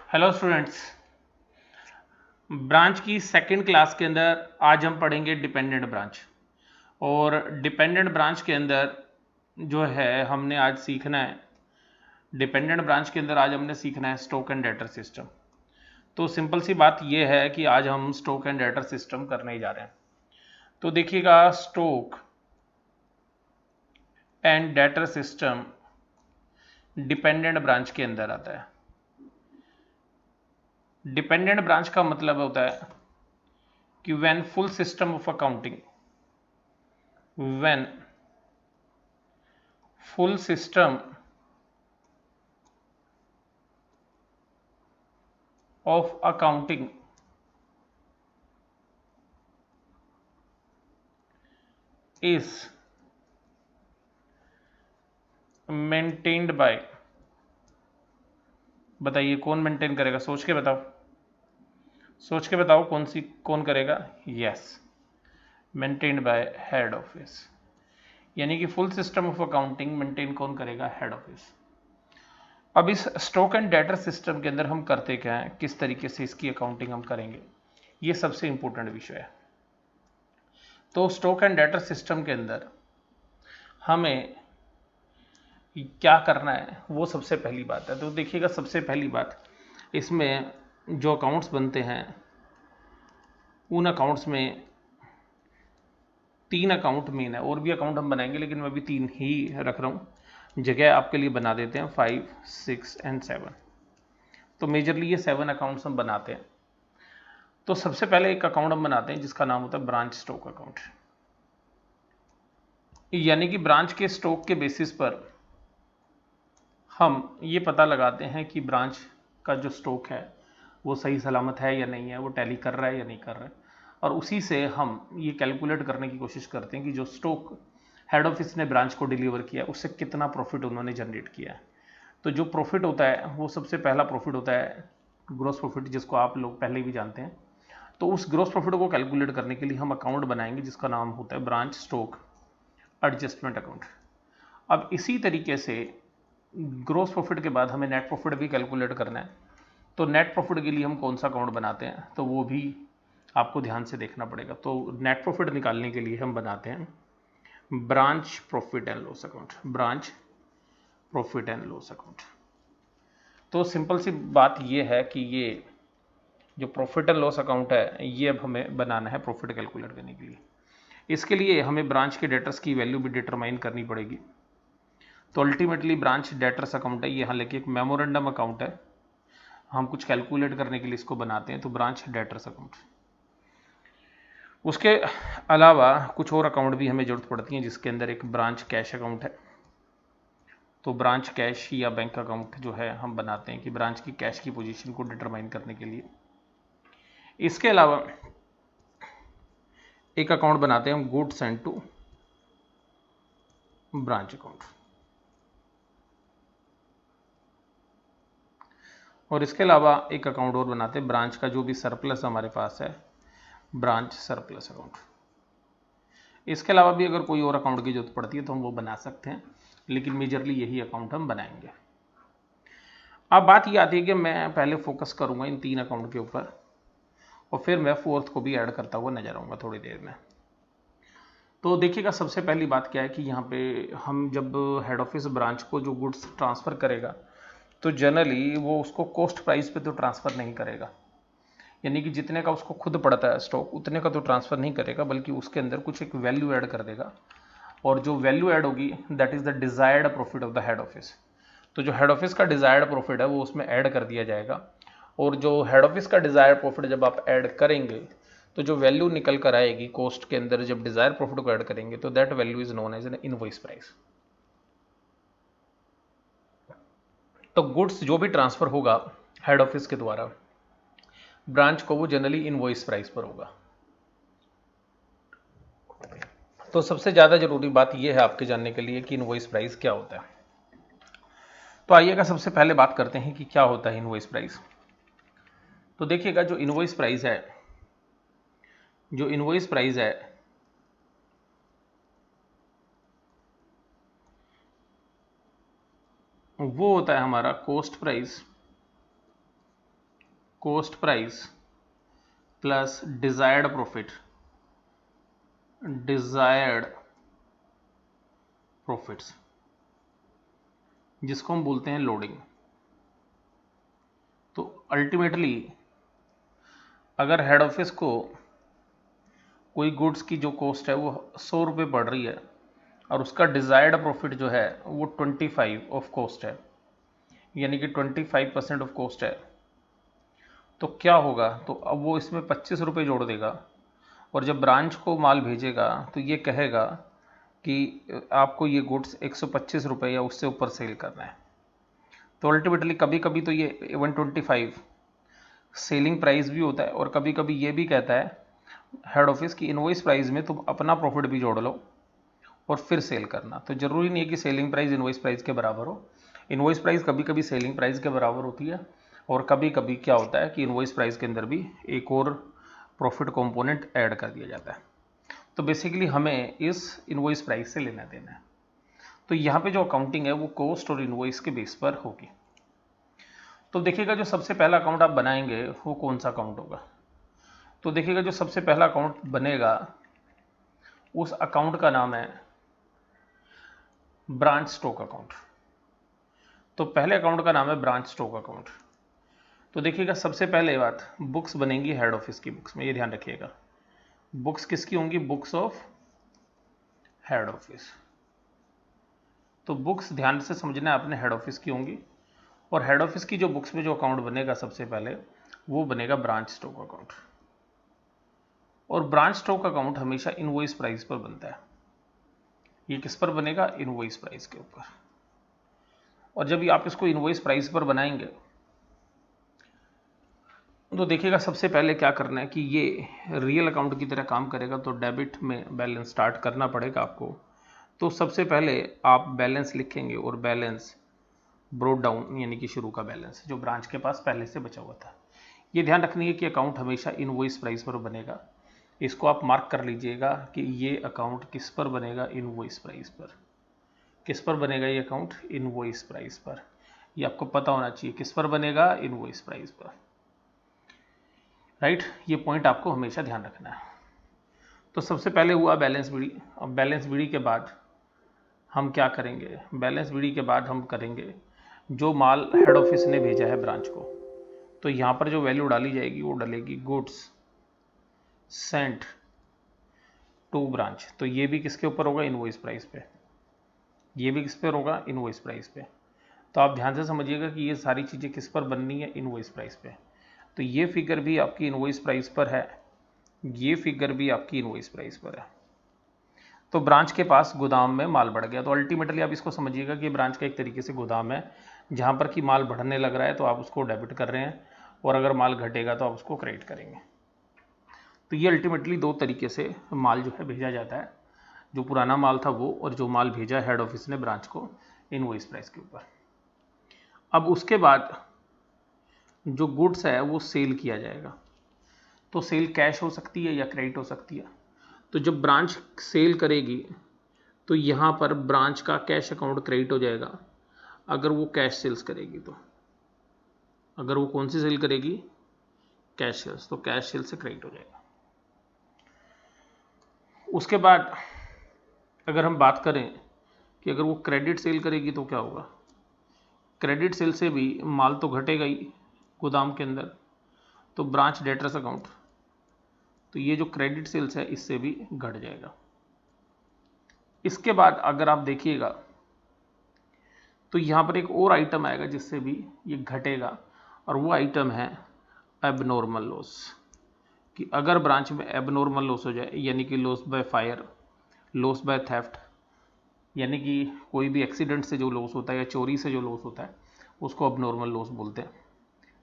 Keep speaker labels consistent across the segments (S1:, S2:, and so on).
S1: Hello students. Branch की second class के अंदर आज हम पढ़ेंगे डिपेंडेंट ब्रांच। और डिपेंडेंट ब्रांच के अंदर जो है हमने आज सीखना है, डिपेंडेंट ब्रांच के अंदर आज हमने सीखना है स्टॉक एंड डेटर सिस्टम। तो सिंपल सी बात यह है कि आज हम स्टॉक एंड डेटर सिस्टम करने ही जा रहे हैं। तो देखिएगा, stock and debtor system dependent branch के अंदर आता है। डिपेंडेंट ब्रांच का मतलब होता है कि when full system of accounting, when full system of accounting is maintained by, बताइए कौन मेंटेन करेगा? सोच के बताओ, सोच के बताओ कौन करेगा? Yes, maintained by head office. यानी कि full system of accounting maintain कौन करेगा? Head office. अब इस स्टॉक एंड डेटर सिस्टम के अंदर हम करते क्या है, किस तरीके से इसकी अकाउंटिंग हम करेंगे, ये सबसे इंपॉर्टेंट विषय है। तो स्टॉक एंड डेटर सिस्टम के अंदर हमें क्या करना है वो सबसे पहली बात है। तो देखिएगा, सबसे पहली बात, इसमें जो अकाउंट्स बनते हैं उन अकाउंट्स में 3 अकाउंट मेन है। और भी अकाउंट हम बनाएंगे लेकिन मैं अभी 3 ही रख रहा हूँ, जगह आपके लिए बना देते हैं 5, 6 एंड 7। तो मेजरली ये 7 अकाउंट्स हम बनाते हैं। तो सबसे पहले एक अकाउंट हम बनाते हैं जिसका नाम होता है ब्रांच स्टॉक अकाउंट। यानी कि ब्रांच के स्टॉक के बेसिस पर हम ये पता लगाते हैं कि ब्रांच का जो स्टॉक है वो सही सलामत है या नहीं है, वो टैली कर रहा है या नहीं कर रहा है। और उसी से हम ये कैलकुलेट करने की कोशिश करते हैं कि जो स्टॉक हेड ऑफिस ने ब्रांच को डिलीवर किया है उससे कितना प्रॉफिट उन्होंने जनरेट किया है। तो जो प्रॉफिट होता है वो सबसे पहला प्रॉफिट होता है ग्रॉस प्रॉफिट, जिसको आप लोग पहले भी जानते हैं। तो उस ग्रॉस प्रॉफिट को कैलकुलेट करने के लिए हम अकाउंट बनाएंगे जिसका नाम होता है ब्रांच स्टॉक एडजस्टमेंट अकाउंट। अब इसी तरीके से ग्रॉस प्रॉफिट के बाद हमें नेट प्रॉफिट भी कैलकुलेट करना है। तो नेट प्रॉफिट के लिए हम कौन सा अकाउंट बनाते हैं तो वो भी आपको ध्यान से देखना पड़ेगा। तो नेट प्रॉफिट निकालने के लिए हम बनाते हैं branch profit and loss account, branch profit and loss account. तो सिंपल सी बात ये है कि ये जो प्रॉफिट एंड लॉस अकाउंट है ये अब हमें बनाना है प्रॉफिट कैलकुलेट करने के लिए। इसके लिए हमें ब्रांच के डेटर्स की वैल्यू भी डिटरमाइन करनी पड़ेगी। तो अल्टीमेटली ब्रांच डेटर्स अकाउंट है ये, हालांकि एक मेमोरेंडम अकाउंट है, हम कुछ कैलकुलेट करने के लिए इसको बनाते हैं। तो ब्रांच डेटर्स अकाउंट। उसके अलावा कुछ और अकाउंट भी हमें ज़रूरत पड़ती है जिसके अंदर एक ब्रांच कैश अकाउंट है। तो ब्रांच कैश या बैंक अकाउंट जो है हम बनाते हैं कि ब्रांच की कैश की पोजीशन को डिटरमाइन करने के लिए। इसके अलावा एक अकाउंट बनाते हैं हम goods and to branch account. और इसके अलावा एक अकाउंट और बनाते हैं ब्रांच का जो भी सरप्लस हमारे पास है, ब्रांच सरप्लस अकाउंट। इसके अलावा भी अगर कोई और अकाउंट की जरूरत पड़ती है तो हम वो बना सकते हैं, लेकिन मेजरली यही अकाउंट हम बनाएंगे। अब बात ये आती है कि मैं पहले फोकस करूंगा इन 3 अकाउंट के ऊपर और फिर मैं फोर्थ को भी ऐड करता हुआ नजर आऊंगा थोड़ी देर में। तो देखिएगा, सबसे पहली बात क्या है कि यहाँ पे हम जब हेड ऑफिस ब्रांच को जो गुड्स ट्रांसफ़र करेगा तो जनरली वो उसको कॉस्ट प्राइस पे तो ट्रांसफ़र नहीं करेगा। यानी कि जितने का उसको खुद पड़ता है स्टॉक उतने का तो ट्रांसफ़र नहीं करेगा, बल्कि उसके अंदर कुछ एक वैल्यू ऐड कर देगा। और जो वैल्यू ऐड होगी that is the desired profit of the head office. तो जो हेड ऑफिस का डिज़ायर्ड प्रॉफिट है वो उसमें ऐड कर दिया जाएगा। और जो हेड ऑफिस का डिज़ायर्ड प्रॉफिट जब आप ऐड करेंगे तो जो वैल्यू निकल कर आएगी कॉस्ट के अंदर, जब डिज़ायर प्रॉफिट को ऐड करेंगे तो that value is known as an invoice price. तो गुड्स जो भी ट्रांसफ़र होगा हेड ऑफिस के द्वारा ब्रांच को वो जनरली इनवॉइस प्राइस पर होगा। तो सबसे ज़्यादा जरूरी बात यह है आपके जानने के लिए कि इनवॉइस प्राइस क्या होता है। तो आइएगा, सबसे पहले बात करते हैं कि क्या होता है इनवॉइस प्राइस। तो देखिएगा, जो इनवॉइस प्राइस है, जो इनवॉइस प्राइस है वो होता है हमारा cost price cost price plus desired profit, desired profits, जिसको हम बोलते हैं लोडिंग। तो अल्टीमेटली अगर हेड ऑफिस को कोई गुड्स की जो कॉस्ट है वो 100 रुपये पड़ रही है और उसका डिजायर्ड प्रॉफिट जो है वो 25 ऑफ कॉस्ट है, यानी कि 25% ऑफ कॉस्ट है, तो क्या होगा, तो अब वो इसमें 25 रुपये जोड़ देगा और जब ब्रांच को माल भेजेगा तो ये कहेगा कि आपको ये गुड्स 125 रुपये या उससे ऊपर सेल करना है। तो अल्टीमेटली कभी कभी तो ये 125 सेलिंग प्राइस भी होता है और कभी कभी ये भी कहता है हेड ऑफिस की इनवॉइस प्राइस में तुम अपना प्रॉफिट भी जोड़ लो और फिर सेल करना। तो जरूरी नहीं है कि सेलिंग प्राइस इनवॉइस प्राइस के बराबर हो, इनवॉइस प्राइस कभी कभी सेलिंग प्राइस के बराबर होती है और कभी कभी क्या होता है कि इनवॉइस प्राइस के अंदर भी एक और प्रॉफिट कंपोनेंट ऐड कर दिया जाता है। तो बेसिकली हमें इस इनवॉइस प्राइस से लेना देना है। तो यहाँ पे जो अकाउंटिंग है वो कॉस्ट और इनवॉइस के बेस पर होगी। तो देखिएगा जो सबसे पहला अकाउंट आप बनाएंगे वो कौन सा अकाउंट होगा, तो देखिएगा जो सबसे पहला अकाउंट बनेगा उस अकाउंट का नाम है ब्रांच स्टॉक अकाउंट। तो पहले अकाउंट का नाम है ब्रांच स्टॉक अकाउंट। तो देखिएगा सबसे पहले बात, बुक्स बनेंगी हेड ऑफिस की बुक्स में, ये ध्यान रखिएगा। बुक्स किसकी होंगी, बुक्स ऑफ हेड ऑफिस। तो बुक्स ध्यान से समझना है आपने, हेड ऑफिस की होंगी और हेड ऑफिस की जो बुक्स में जो अकाउंट बनेगा सबसे पहले वो बनेगा ब्रांच स्टॉक अकाउंट। और ब्रांच स्टॉक अकाउंट हमेशा इनवॉइस प्राइस पर बनता है। ये किस पर बनेगा, इनवॉइस प्राइस के ऊपर। और जब आप इसको इनवॉइस प्राइस पर बनाएंगे तो देखिएगा सबसे पहले क्या करना है कि ये रियल अकाउंट की तरह काम करेगा, तो डेबिट में बैलेंस स्टार्ट करना पड़ेगा आपको। तो सबसे पहले आप बैलेंस लिखेंगे और बैलेंस ब्रोड डाउन यानी कि शुरू का बैलेंस जो ब्रांच के पास पहले से बचा हुआ था। ये ध्यान रखनी है कि अकाउंट हमेशा इनवॉइस प्राइस पर बनेगा। इसको आप मार्क कर लीजिएगा कि ये अकाउंट किस पर बनेगा, इनवॉइस प्राइस पर। किस पर बनेगा ये अकाउंट, इनवॉइस प्राइस पर। ये आपको पता होना चाहिए किस पर बनेगा, इनवॉइस प्राइस पर, राइट। ये पॉइंट आपको हमेशा ध्यान रखना है। तो सबसे पहले हुआ बैलेंस बीडी। अब बैलेंस बीडी के बाद हम क्या करेंगे, बैलेंस बीडी के बाद हम करेंगे जो माल हेड ऑफिस ने भेजा है ब्रांच को, तो यहाँ पर जो वैल्यू डाली जाएगी वो डलेगी गुड्स सेंट टू ब्रांच। तो ये भी किसके ऊपर होगा, इनवॉइस प्राइस पे। ये भी किस पर होगा, इनवॉइस प्राइस पे। तो आप ध्यान से समझिएगा कि ये सारी चीज़ें किस पर बननी है, इनवॉइस प्राइस पे। तो ये फिगर भी आपकी इनवॉइस प्राइस पर है, ये फिगर भी आपकी इनवॉइस प्राइस पर है। तो ब्रांच के पास गोदाम में माल बढ़ गया। तो अल्टीमेटली आप इसको समझिएगा कि ब्रांच का एक तरीके से गोदाम है, जहाँ पर कि माल बढ़ने लग रहा है तो आप उसको डेबिट कर रहे हैं और अगर माल घटेगा तो आप उसको क्रेडिट करेंगे। तो ये अल्टीमेटली दो तरीके से माल जो है भेजा जाता है, जो पुराना माल था वो और जो माल भेजा हेड ऑफिस ने ब्रांच को इनवॉइस प्राइस के ऊपर। अब उसके बाद जो गुड्स है वो सेल किया जाएगा। तो सेल कैश हो सकती है या क्रेडिट हो सकती है। तो जब ब्रांच सेल करेगी तो यहाँ पर ब्रांच का कैश अकाउंट क्रेडिट हो जाएगा अगर वो कैश सेल्स करेगी। तो अगर वो कौन सी सेल करेगी, कैश सेल्स, तो कैश सेल्स से क्रेडिट हो जाएगा। उसके बाद अगर हम बात करें कि अगर वो क्रेडिट सेल करेगी तो क्या होगा, क्रेडिट सेल से भी माल तो घटेगा ही गोदाम के अंदर, तो ब्रांच डेटर्स अकाउंट, तो ये जो क्रेडिट सेल्स है इससे भी घट जाएगा। इसके बाद अगर आप देखिएगा तो यहाँ पर एक और आइटम आएगा जिससे भी ये घटेगा और वो आइटम है एबनॉर्मल लॉस। कि अगर ब्रांच में एबनॉर्मल लॉस हो जाए, यानी कि loss by fire, loss by theft, यानी कि कोई भी एक्सीडेंट से जो लॉस होता है या चोरी से जो लॉस होता है उसको एबनॉर्मल लॉस बोलते हैं।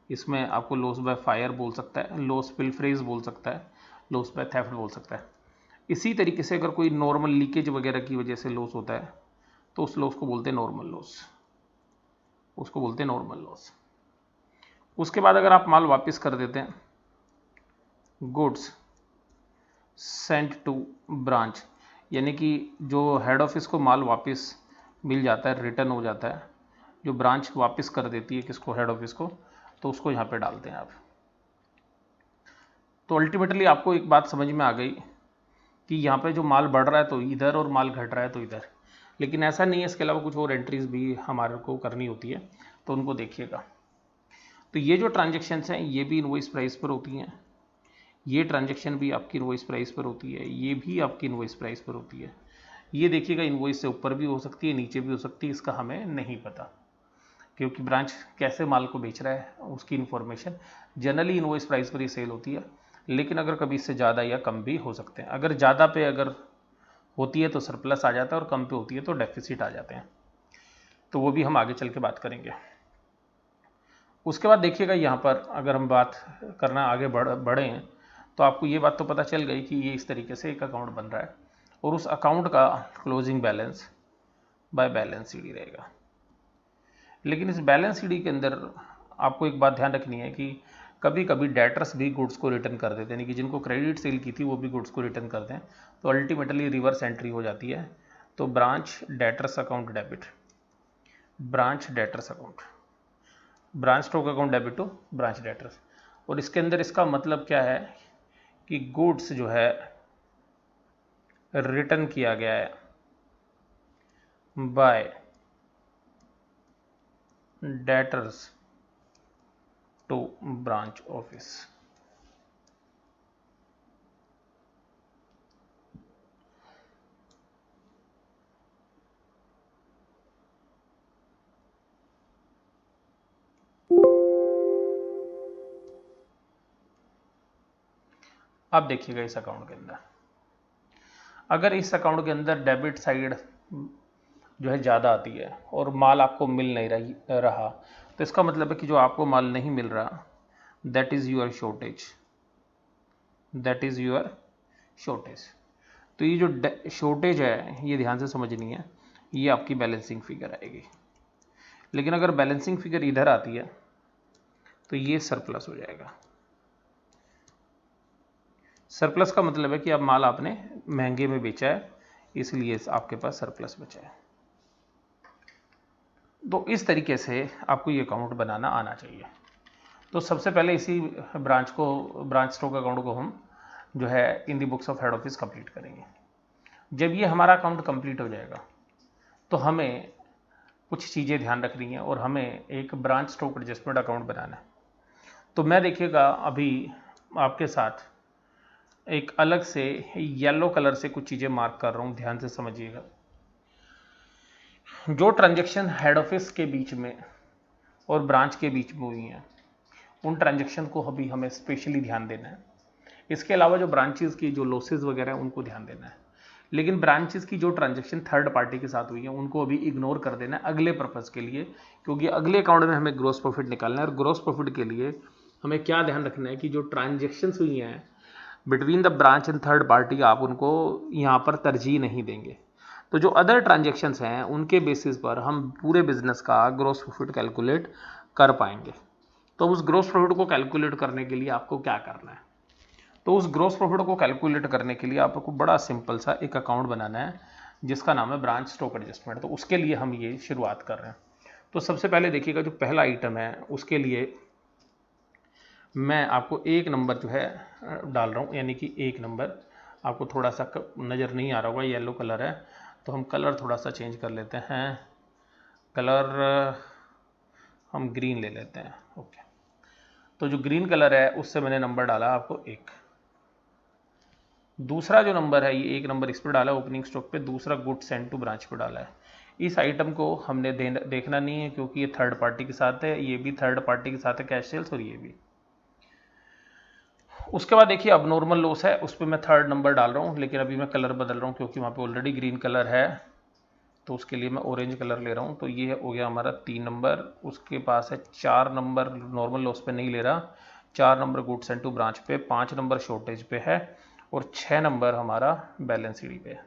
S1: इसमें आपको लॉस बाय फायर बोल सकता है, लॉस पिलफ्रेज बोल सकता है, लॉस बाय थेफ्ट बोल सकता है। इसी तरीके से अगर कोई नॉर्मल लीकेज वगैरह की वजह से लॉस होता है तो उस लॉस को बोलते हैं नॉर्मल लॉस, उसको बोलते हैं नॉर्मल लॉस। उसके बाद अगर आप माल वापस कर देते हैं, गुड्स सेंट टू ब्रांच, यानी कि जो हेड ऑफिस को माल वापस मिल जाता है, रिटर्न हो जाता है, जो ब्रांच वापस कर देती है किसको, हेड ऑफिस को, तो उसको यहाँ पे डालते हैं आप। तो अल्टीमेटली आपको एक बात समझ में आ गई कि यहाँ पे जो माल बढ़ रहा है तो इधर और माल घट रहा है तो इधर, लेकिन ऐसा नहीं है, इसके अलावा कुछ और एंट्रीज भी हमारे को करनी होती है, तो उनको देखिएगा। तो ये जो ट्रांजेक्शन्स हैं ये भी इनवॉइस प्राइस पर होती हैं, ये ट्रांजेक्शन भी आपकी इनवॉइस प्राइस पर होती है, ये भी आपकी इनवॉइस प्राइस पर होती है। ये देखिएगा इनवॉइस से ऊपर भी हो सकती है, नीचे भी हो सकती है, इसका हमें नहीं पता, क्योंकि ब्रांच कैसे माल को बेच रहा है उसकी इन्फॉर्मेशन जनरली इनवॉइस प्राइस पर ही सेल होती है, लेकिन अगर कभी इससे ज़्यादा या कम भी हो सकते हैं। अगर ज़्यादा पे अगर होती है तो सरप्लस आ जाता है और कम पे होती है तो डेफिसिट आ जाते हैं, तो वो भी हम आगे चल के बात करेंगे। उसके बाद देखिएगा यहाँ पर अगर हम बात करना आगे बढ़े हैं तो आपको ये बात तो पता चल गई कि ये इस तरीके से एक अकाउंट बन रहा है और उस अकाउंट का closing balance by balance sheet रहेगा। लेकिन इस बैलेंस शीट के अंदर आपको एक बात ध्यान रखनी है कि कभी कभी डेटर्स भी गुड्स को रिटर्न कर देते हैं, यानी कि जिनको क्रेडिट सेल की थी वो भी गुड्स को रिटर्न कर दें, तो अल्टीमेटली रिवर्स एंट्री हो जाती है। तो branch debtors account debit, branch debtors account, branch stock account debit to branch debtors. और इसके अंदर इसका मतलब क्या है कि गुड्स जो है रिटर्न किया गया है by debtors to branch office. अब देखिएगा इस अकाउंट के अंदर, अगर इस अकाउंट के अंदर डेबिट साइड जो है ज़्यादा आती है और माल आपको मिल नहीं रहा, तो इसका मतलब है कि जो आपको माल नहीं मिल रहा that is your shortage, that is your shortage. तो ये जो शॉर्टेज है ये ध्यान से समझनी है, ये आपकी बैलेंसिंग फिगर आएगी। लेकिन अगर बैलेंसिंग फिगर इधर आती है तो ये सरप्लस हो जाएगा। सरप्लस का मतलब है कि अब माल आपने महंगे में बेचा है इसलिए आपके पास सरप्लस बचा है। तो इस तरीके से आपको ये अकाउंट बनाना आना चाहिए। तो सबसे पहले इसी ब्रांच स्टॉक अकाउंट को हम जो है in the books of head office complete करेंगे। जब ये हमारा अकाउंट कंप्लीट हो जाएगा तो हमें कुछ चीज़ें ध्यान रखनी है और हमें एक ब्रांच स्टॉक एडजस्टमेंट अकाउंट बनाना है। तो मैं देखिएगा अभी आपके साथ एक अलग से येलो कलर से कुछ चीज़ें मार्क कर रहा हूँ, ध्यान से समझिएगा। जो ट्रांजैक्शन हेड ऑफिस के बीच में और ब्रांच के बीच में हुई हैं उन ट्रांजैक्शन को अभी हमें स्पेशली ध्यान देना है। इसके अलावा जो ब्रांचेस की जो लॉसेस वगैरह हैं उनको ध्यान देना है, लेकिन ब्रांचेस की जो ट्रांजैक्शन थर्ड पार्टी के साथ हुई है उनको अभी इग्नोर कर देना है अगले पर्पज़ के लिए, क्योंकि अगले अकाउंट में हमें ग्रॉस प्रॉफिट निकालना है और ग्रॉस प्रॉफिट के लिए हमें क्या ध्यान रखना है कि जो ट्रांजैक्शंस हुई हैं between the branch and third party आप उनको यहाँ पर तरजीह नहीं देंगे। तो जो अदर ट्रांजैक्शंस हैं उनके बेसिस पर हम पूरे बिजनेस का ग्रॉस प्रॉफिट कैलकुलेट कर पाएंगे। तो उस ग्रॉस प्रॉफिट को कैलकुलेट करने के लिए आपको क्या करना है, तो उस ग्रॉस प्रॉफिट को कैलकुलेट करने के लिए आपको बड़ा सिंपल सा एक अकाउंट बनाना है जिसका नाम है ब्रांच स्टॉक एडजस्टमेंट। तो उसके लिए हम ये शुरुआत कर रहे हैं। तो सबसे पहले देखिएगा जो पहला आइटम है उसके लिए मैं आपको एक नंबर जो है डाल रहा हूँ, यानी कि एक नंबर आपको थोड़ा सा नज़र नहीं आ रहा होगा, येलो कलर है तो हम कलर थोड़ा सा चेंज कर लेते हैं, कलर हम ग्रीन ले लेते हैं। ओके, तो जो ग्रीन कलर है उससे मैंने नंबर डाला आपको एक। दूसरा जो नंबर है ये एक नंबर इस पर डाला ओपनिंग स्टॉक पे, दूसरा गुड सेंड टू ब्रांच पे डाला है। इस आइटम को हमने देखना नहीं है क्योंकि ये थर्ड पार्टी के साथ है, ये भी थर्ड पार्टी के साथ है कैश सेल्स, और ये भी। उसके बाद देखिए अब नॉर्मल लॉस है उस पर मैं थर्ड नंबर डाल रहा हूँ, लेकिन अभी मैं कलर बदल रहा हूँ क्योंकि वहाँ पे ऑलरेडी ग्रीन कलर है तो उसके लिए मैं ऑरेंज कलर ले रहा हूँ। तो ये हो गया हमारा 3 नंबर, उसके पास है 4 नंबर नॉर्मल लॉस पे नहीं ले रहा, 4 number goods and to branch पे, 5 नंबर शॉर्टेज पे है और 6 नंबर हमारा बैलेंस शीट पे है।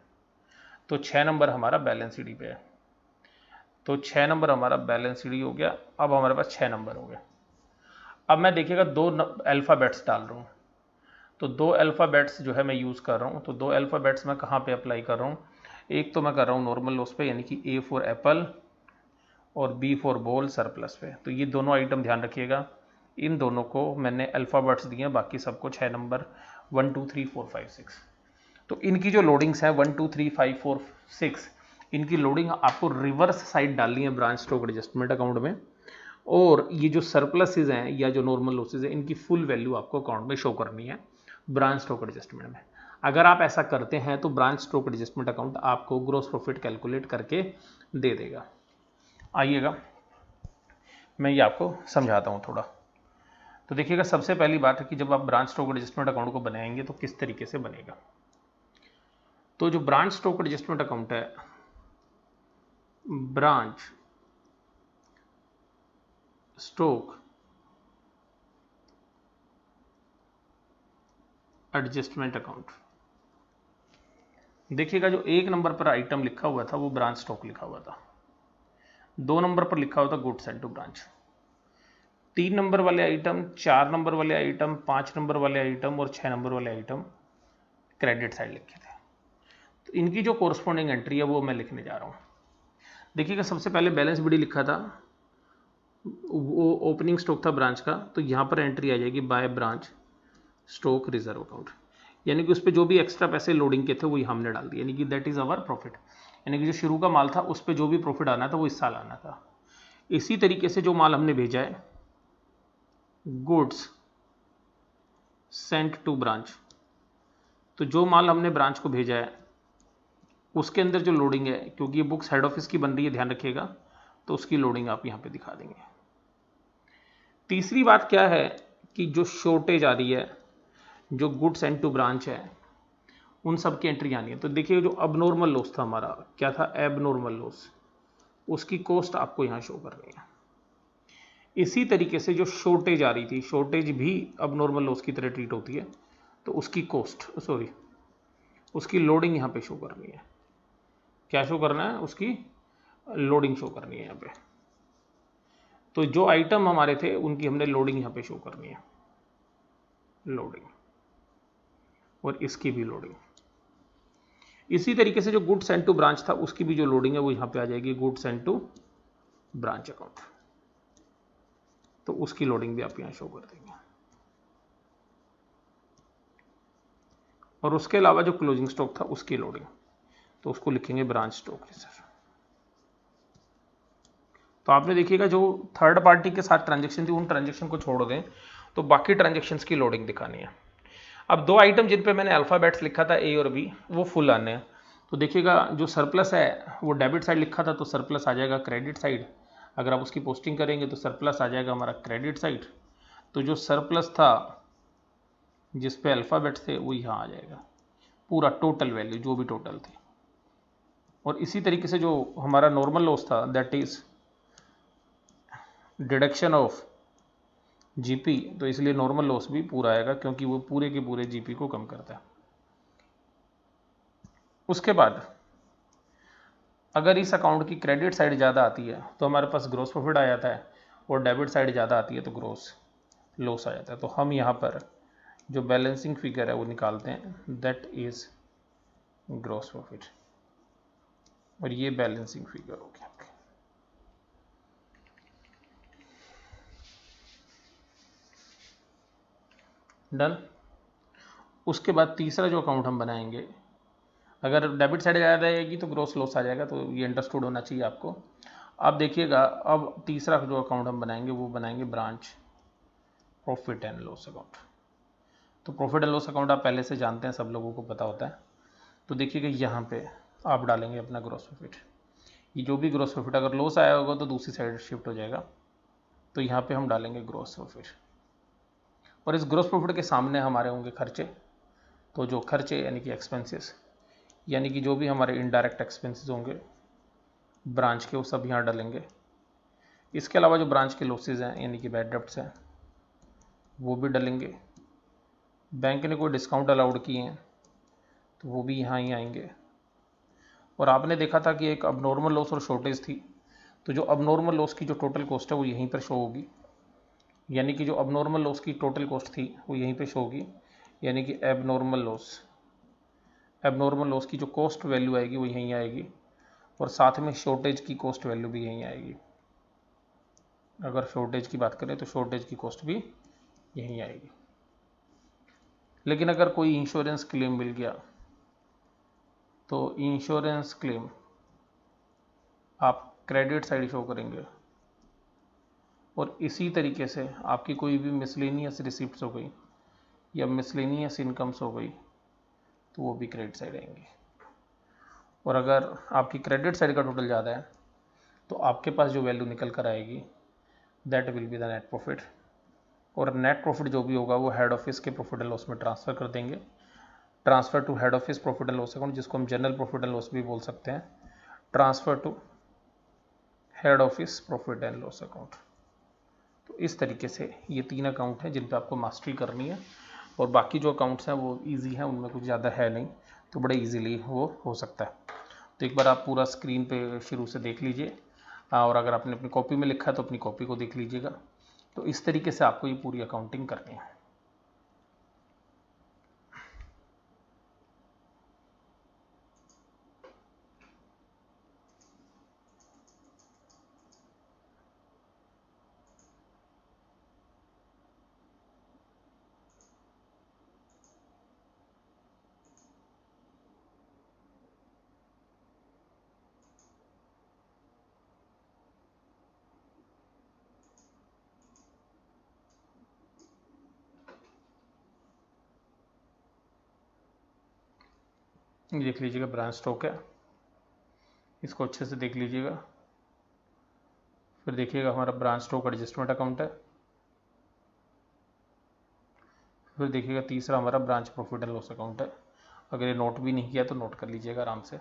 S1: तो 6 नंबर हमारा बैलेंस शीट पे है, तो 6 नंबर हमारा बैलेंस शीट हो गया। अब हमारे पास 6 नंबर हो गए। अब मैं देखिएगा 2 अल्फ़ाबेट्स डाल रहा हूँ, तो 2 अल्फ़ाबेट्स जो है मैं यूज़ कर रहा हूँ। तो 2 अल्फ़ाबेट्स मैं कहाँ पे अप्लाई कर रहा हूँ, एक तो मैं कर रहा हूँ नॉर्मल लॉस पे यानी कि A फॉर एप्पल और B फॉर बॉल सरप्लस पे। तो ये दोनों आइटम ध्यान रखिएगा, इन दोनों को मैंने अल्फ़ाबेट्स दिए हैं, बाकी सबको 6 नंबर 1 2 3 4 5 6। तो इनकी जो लोडिंग्स हैं 1 2 3 5 4 6, इनकी लोडिंग आपको रिवर्स साइड डालनी है ब्रांच स्टॉक एडजस्टमेंट अकाउंट में, और ये जो सरप्लसेज हैं या जो नॉर्मल लॉसेज हैं इनकी फुल वैल्यू आपको अकाउंट में शो करनी है ब्रांच स्टॉक एडजस्टमेंट में। अगर आप ऐसा करते हैं तो ब्रांच स्टॉक एडजस्टमेंट अकाउंट आपको ग्रॉस प्रॉफिट कैलकुलेट करके दे देगा। आइएगा मैं ये आपको समझाता हूँ थोड़ा। तो देखिएगा, सबसे पहली बात है कि जब आप ब्रांच स्टॉक एडजस्टमेंट अकाउंट को बनाएंगे तो किस तरीके से बनेगा। तो जो ब्रांच स्टॉक एडजस्टमेंट अकाउंट है, ब्रांच स्टॉक एडजस्टमेंट अकाउंट, देखिएगा जो 1 नंबर पर आइटम लिखा हुआ था वो ब्रांच स्टॉक लिखा हुआ था, 2 नंबर पर लिखा हुआ था goods and to branch, 3 number वाले आइटम, 4 नंबर वाले आइटम, 5 नंबर वाले आइटम और 6 नंबर वाले आइटम क्रेडिट साइड लिखे थे। तो इनकी जो कोरस्पॉन्डिंग एंट्री है वो मैं लिखने जा रहा हूँ। देखिएगा, सबसे पहले बैलेंस बी डी लिखा था, वो ओपनिंग स्टॉक था ब्रांच का, तो यहाँ पर एंट्री आ जाएगी by branch stock reserve account, यानी कि उस पर जो भी एक्स्ट्रा पैसे लोडिंग के थे वही हमने डाल दिए, यानी कि दैट इज अवर प्रॉफिट, यानी कि जो शुरू का माल था उस पर जो भी प्रॉफिट आना था वो इस साल आना था। इसी तरीके से जो माल हमने भेजा है, गुड्स सेंट टू ब्रांच, तो जो माल हमने ब्रांच को भेजा है उसके अंदर जो लोडिंग है, क्योंकि ये बुक्स हेड ऑफिस की बन रही है ध्यान रखिएगा, तो उसकी लोडिंग आप यहाँ पे दिखा देंगे। तीसरी बात क्या है कि जो शॉर्टेज आ रही है, जो गुड्स एंड टू ब्रांच है, उन सब की एंट्री आनी है। तो देखिए जो अबनॉर्मल लॉस था हमारा, क्या था, एबनॉर्मल लॉस, उसकी कॉस्ट आपको यहाँ शो करनी है। इसी तरीके से जो शॉर्टेज आ रही थी, शॉर्टेज भी अबनॉर्मल लॉस की तरह ट्रीट होती है, तो उसकी कॉस्ट उसकी लोडिंग यहाँ पे शो करनी है। क्या शो करना है, उसकी लोडिंग शो करनी है यहाँ पे। तो जो आइटम हमारे थे उनकी हमने लोडिंग यहाँ पे शो करनी है, लोडिंग, और इसकी भी लोडिंग। इसी तरीके से जो गुड्स एंड टू ब्रांच था उसकी भी जो लोडिंग है वो यहाँ पे आ जाएगी, goods and to branch account, तो उसकी लोडिंग भी आप यहाँ शो कर देंगे। और उसके अलावा जो क्लोजिंग स्टॉक था उसकी लोडिंग, तो उसको लिखेंगे ब्रांच स्टॉक रिजर्व। तो आपने देखिएगा जो थर्ड पार्टी के साथ ट्रांजेक्शन थी उन ट्रांजेक्शन को छोड़ दें तो बाकी ट्रांजेक्शन्स की लोडिंग दिखानी है। अब 2 आइटम जिन पे मैंने अल्फ़ाबेट्स लिखा था ए और बी, वो फुल आने हैं। तो देखिएगा जो सरप्लस है वो डेबिट साइड लिखा था, तो सरप्लस आ जाएगा क्रेडिट साइड। अगर आप उसकी पोस्टिंग करेंगे तो सरप्लस आ जाएगा हमारा क्रेडिट साइड। तो जो सरप्लस था जिस पे अल्फ़ाबेट्स थे वो यहाँ आ जाएगा, पूरा टोटल वैल्यू जो भी टोटल थी। और इसी तरीके से जो हमारा नॉर्मल लॉस था, that is deduction of GP, तो इसलिए नॉर्मल लॉस भी पूरा आएगा क्योंकि वो पूरे के पूरे जीपी को कम करता है। उसके बाद अगर इस अकाउंट की क्रेडिट साइड ज़्यादा आती है तो हमारे पास ग्रॉस प्रॉफिट आ जाता है, और डेबिट साइड ज़्यादा आती है तो ग्रॉस लॉस आ जाता है। तो हम यहाँ पर जो बैलेंसिंग फिगर है वो निकालते हैं, दैट इज ग्रॉस प्रॉफिट, और ये बैलेंसिंग फिगर हो गया। डन। उसके बाद तीसरा जो अकाउंट हम बनाएंगे, अगर डेबिट साइड ज़्यादा आएगी तो ग्रॉस लॉस आ जाएगा, तो ये अंडरस्टूड होना चाहिए आपको। अब देखिएगा, अब तीसरा जो अकाउंट हम बनाएंगे वो बनाएंगे branch profit and loss account. तो प्रॉफिट एंड लॉस अकाउंट आप पहले से जानते हैं, सब लोगों को पता होता है। तो देखिएगा यहाँ पे आप डालेंगे अपना ग्रॉस प्रॉफिट, ये जो भी ग्रॉस प्रॉफिट, अगर लॉस आया होगा तो दूसरी साइड शिफ्ट हो जाएगा, तो यहाँ पे हम डालेंगे ग्रॉस प्रॉफिट। और इस ग्रॉस प्रॉफिट के सामने हमारे होंगे खर्चे, तो जो खर्चे यानी कि एक्सपेंसेस, यानी कि जो भी हमारे इनडायरेक्ट एक्सपेंसेस होंगे ब्रांच के, वो सब यहाँ डालेंगे। इसके अलावा जो ब्रांच के लॉसेज हैं यानी कि बैड डेब्ट्स हैं वो भी डालेंगे। बैंक ने कोई डिस्काउंट अलाउड किए हैं तो वो भी यहाँ ही आएंगे। और आपने देखा था कि एक अबनॉर्मल लॉस और शॉर्टेज थी, तो जो अबनॉर्मल लॉस की जो टोटल कॉस्ट है वो यहीं पर शो होगी, यानी कि जो अबनॉर्मल लॉस की टोटल कॉस्ट थी वो यहीं पे शो होगी, यानी कि एबनॉर्मल लॉस की जो कॉस्ट वैल्यू आएगी वो यहीं आएगी, और साथ में शॉर्टेज की कॉस्ट वैल्यू भी यहीं आएगी। अगर शॉर्टेज की बात करें तो शॉर्टेज की कॉस्ट भी यहीं आएगी। लेकिन अगर कोई इंश्योरेंस क्लेम मिल गया तो इंश्योरेंस क्लेम आप क्रेडिट साइड शो करेंगे, और इसी तरीके से आपकी कोई भी मिसलेनियस रिसिप्ट्स हो गई या मिसलेनियस इनकम्स हो गई तो वो भी क्रेडिट साइड आएंगी। और अगर आपकी क्रेडिट साइड का टोटल ज़्यादा है तो आपके पास जो वैल्यू निकल कर आएगी that will be the net profit, और नेट प्रॉफिट जो भी होगा वो हेड ऑफिस के प्रॉफिट एंड लॉस में ट्रांसफ़र कर देंगे। Transfer to head office profit and loss account, जिसको हम जनरल प्रॉफिट एंड लॉस भी बोल सकते हैं, transfer to head office profit and loss account. तो इस तरीके से ये 3 अकाउंट हैं जिन पे आपको मास्टरी करनी है, और बाकी जो अकाउंट्स हैं वो इजी हैं, उनमें कुछ ज़्यादा है नहीं, तो बड़े इजीली वो हो सकता है। तो एक बार आप पूरा स्क्रीन पे शुरू से देख लीजिए, और अगर आपने अपनी कॉपी में लिखा है तो अपनी कॉपी को देख लीजिएगा। तो इस तरीके से आपको ये पूरी अकाउंटिंग करनी है। ये देख लीजिएगा ब्रांच स्टॉक है, इसको अच्छे से देख लीजिएगा। फिर देखिएगा हमारा ब्रांच स्टॉक एडजस्टमेंट अकाउंट है। फिर देखिएगा तीसरा हमारा branch profit and loss account है। अगर ये नोट भी नहीं किया तो नोट कर लीजिएगा आराम से।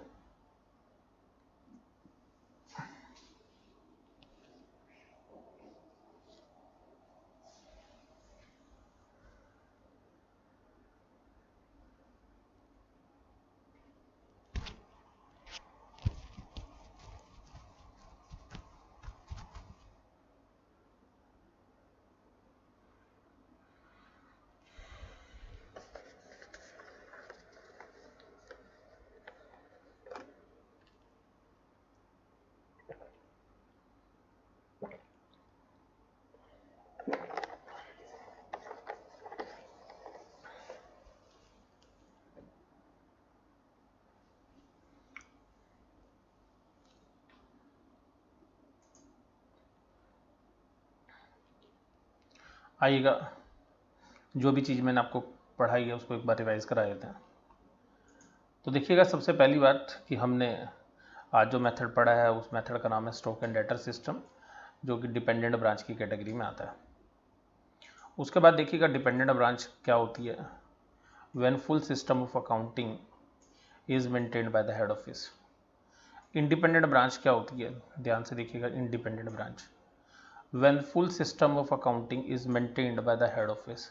S1: आइएगा, जो भी चीज़ मैंने आपको पढ़ाई है उसको एक बार रिवाइज करा देते हैं। तो देखिएगा सबसे पहली बात कि हमने आज जो मेथड पढ़ा है उस मेथड का नाम है स्टॉक एंड डेटर सिस्टम, जो कि डिपेंडेंट ब्रांच की कैटेगरी में आता है। उसके बाद देखिएगा डिपेंडेंट ब्रांच क्या होती है। When full system of accounting is maintained by the head office. Independent branch क्या होती है, ध्यान से देखिएगा। Independent branch when full system of accounting is maintained by the head office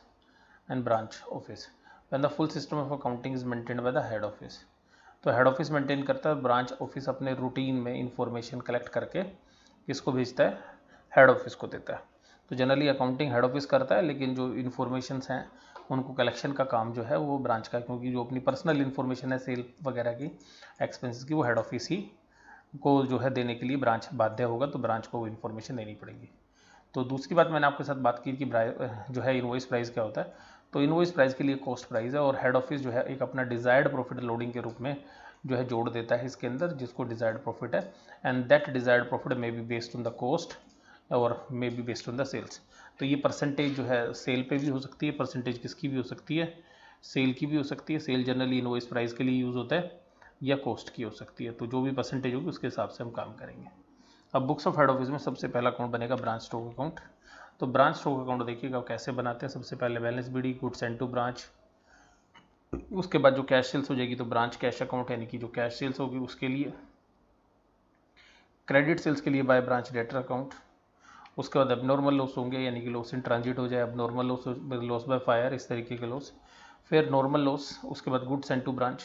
S1: and branch office। when the full system of accounting is maintained by the head office, तो head office maintain करता है, branch office अपने routine में information collect करके किसको भेजता है, head office को देता है। तो जनरली अकाउंटिंग हेड ऑफिस करता है, लेकिन जो इन्फॉर्मेशंस हैं उनको कलेक्शन का काम जो है वो ब्रांच का है, क्योंकि जो अपनी पर्सनल इन्फॉर्मेशन है सेल वगैरह की, एक्सपेंसेस की, वो हेड ऑफिस ही को जो है देने के लिए ब्रांच बाध्य होगा, तो ब्रांच को वो इन्फॉर्मेशन देनी पड़ेगी। तो दूसरी बात मैंने आपके साथ बात की कि जो है इनवॉइस प्राइस क्या होता है। तो इनवॉइस प्राइस के लिए कॉस्ट प्राइस है, और हेड ऑफिस जो है एक अपना डिजायर्ड प्रॉफिट लोडिंग के रूप में जो है जोड़ देता है इसके अंदर, जिसको डिजायर्ड प्रॉफिट है, and that desired profit may be based on the cost और may be based on the sales. तो ये परसेंटेज जो है सेल पे भी हो सकती है, परसेंटेज किसकी भी हो सकती है, सेल की भी हो सकती है। सेल जनरली इनवॉइस प्राइस के लिए यूज़ होता है, या कॉस्ट की हो सकती है। तो जो भी परसेंटेज होगी उसके हिसाब से हम काम करेंगे। अब बुक्स ऑफ हेड ऑफिस में सबसे पहला अकाउंट बनेगा ब्रांच स्टॉक अकाउंट। तो ब्रांच स्टॉक अकाउंट देखिएगा कैसे बनाते हैं। सबसे पहले balance BD, goods send to branch. उसके बाद जो कैश सेल्स हो जाएगी तो ब्रांच कैश अकाउंट, यानी कि जो कैश सेल्स होगी उसके लिए। क्रेडिट सेल्स के लिए बाय ब्रांच डेटर अकाउंट। उसके बाद एबनॉर्मल लॉस होंगे, यानी कि लॉस इन ट्रांजिट हो जाए, abnormal loss, loss by fire, इस तरीके के लॉस। फिर नॉर्मल लॉस। उसके बाद गुड्स सेंड टू ब्रांच,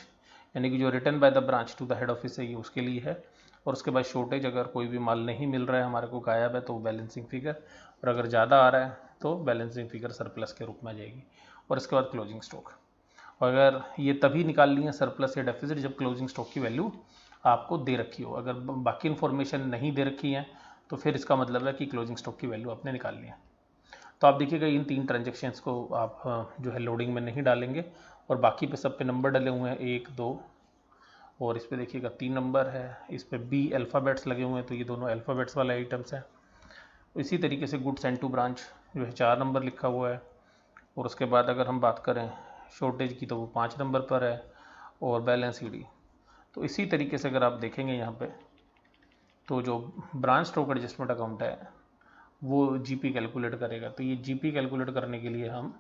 S1: यानी कि जो return by the branch to the head office है ये उसके लिए है। और उसके बाद शॉर्टेज, अगर कोई भी माल नहीं मिल रहा है हमारे को, गायब है, तो बैलेंसिंग फिगर, और अगर ज़्यादा आ रहा है तो बैलेंसिंग फिगर सरप्लस के रूप में आ जाएगी। और इसके बाद क्लोजिंग स्टॉक। अगर ये तभी निकालनी है सरप्लस या डेफिसिट जब क्लोजिंग स्टॉक की वैल्यू आपको दे रखी हो। अगर बाकी इन्फॉर्मेशन नहीं दे रखी है तो फिर इसका मतलब है कि क्लोजिंग स्टॉक की वैल्यू आपने निकालनी है। तो आप देखिएगा इन 3 ट्रांजेक्शन्स को आप जो है लोडिंग में नहीं डालेंगे और बाकी पे सब पे नंबर डले हुए हैं 1 2 और इस पे देखिएगा 3 नंबर है, इस पे बी अल्फ़ाबेट्स लगे हुए हैं तो ये दोनों अल्फ़ाबेट्स वाले आइटम्स हैं। इसी तरीके से गुड्स एंड टू ब्रांच जो है 4 नंबर लिखा हुआ है और उसके बाद अगर हम बात करें शॉर्टेज की तो वो 5 नंबर पर है और बैलेंस ईडी। तो इसी तरीके से अगर आप देखेंगे यहाँ पे तो जो ब्रांच स्टॉक एडजस्टमेंट अकाउंट है वो जीपी कैलकुलेट करेगा। तो ये जीपी कैलकुलेट करने के लिए हम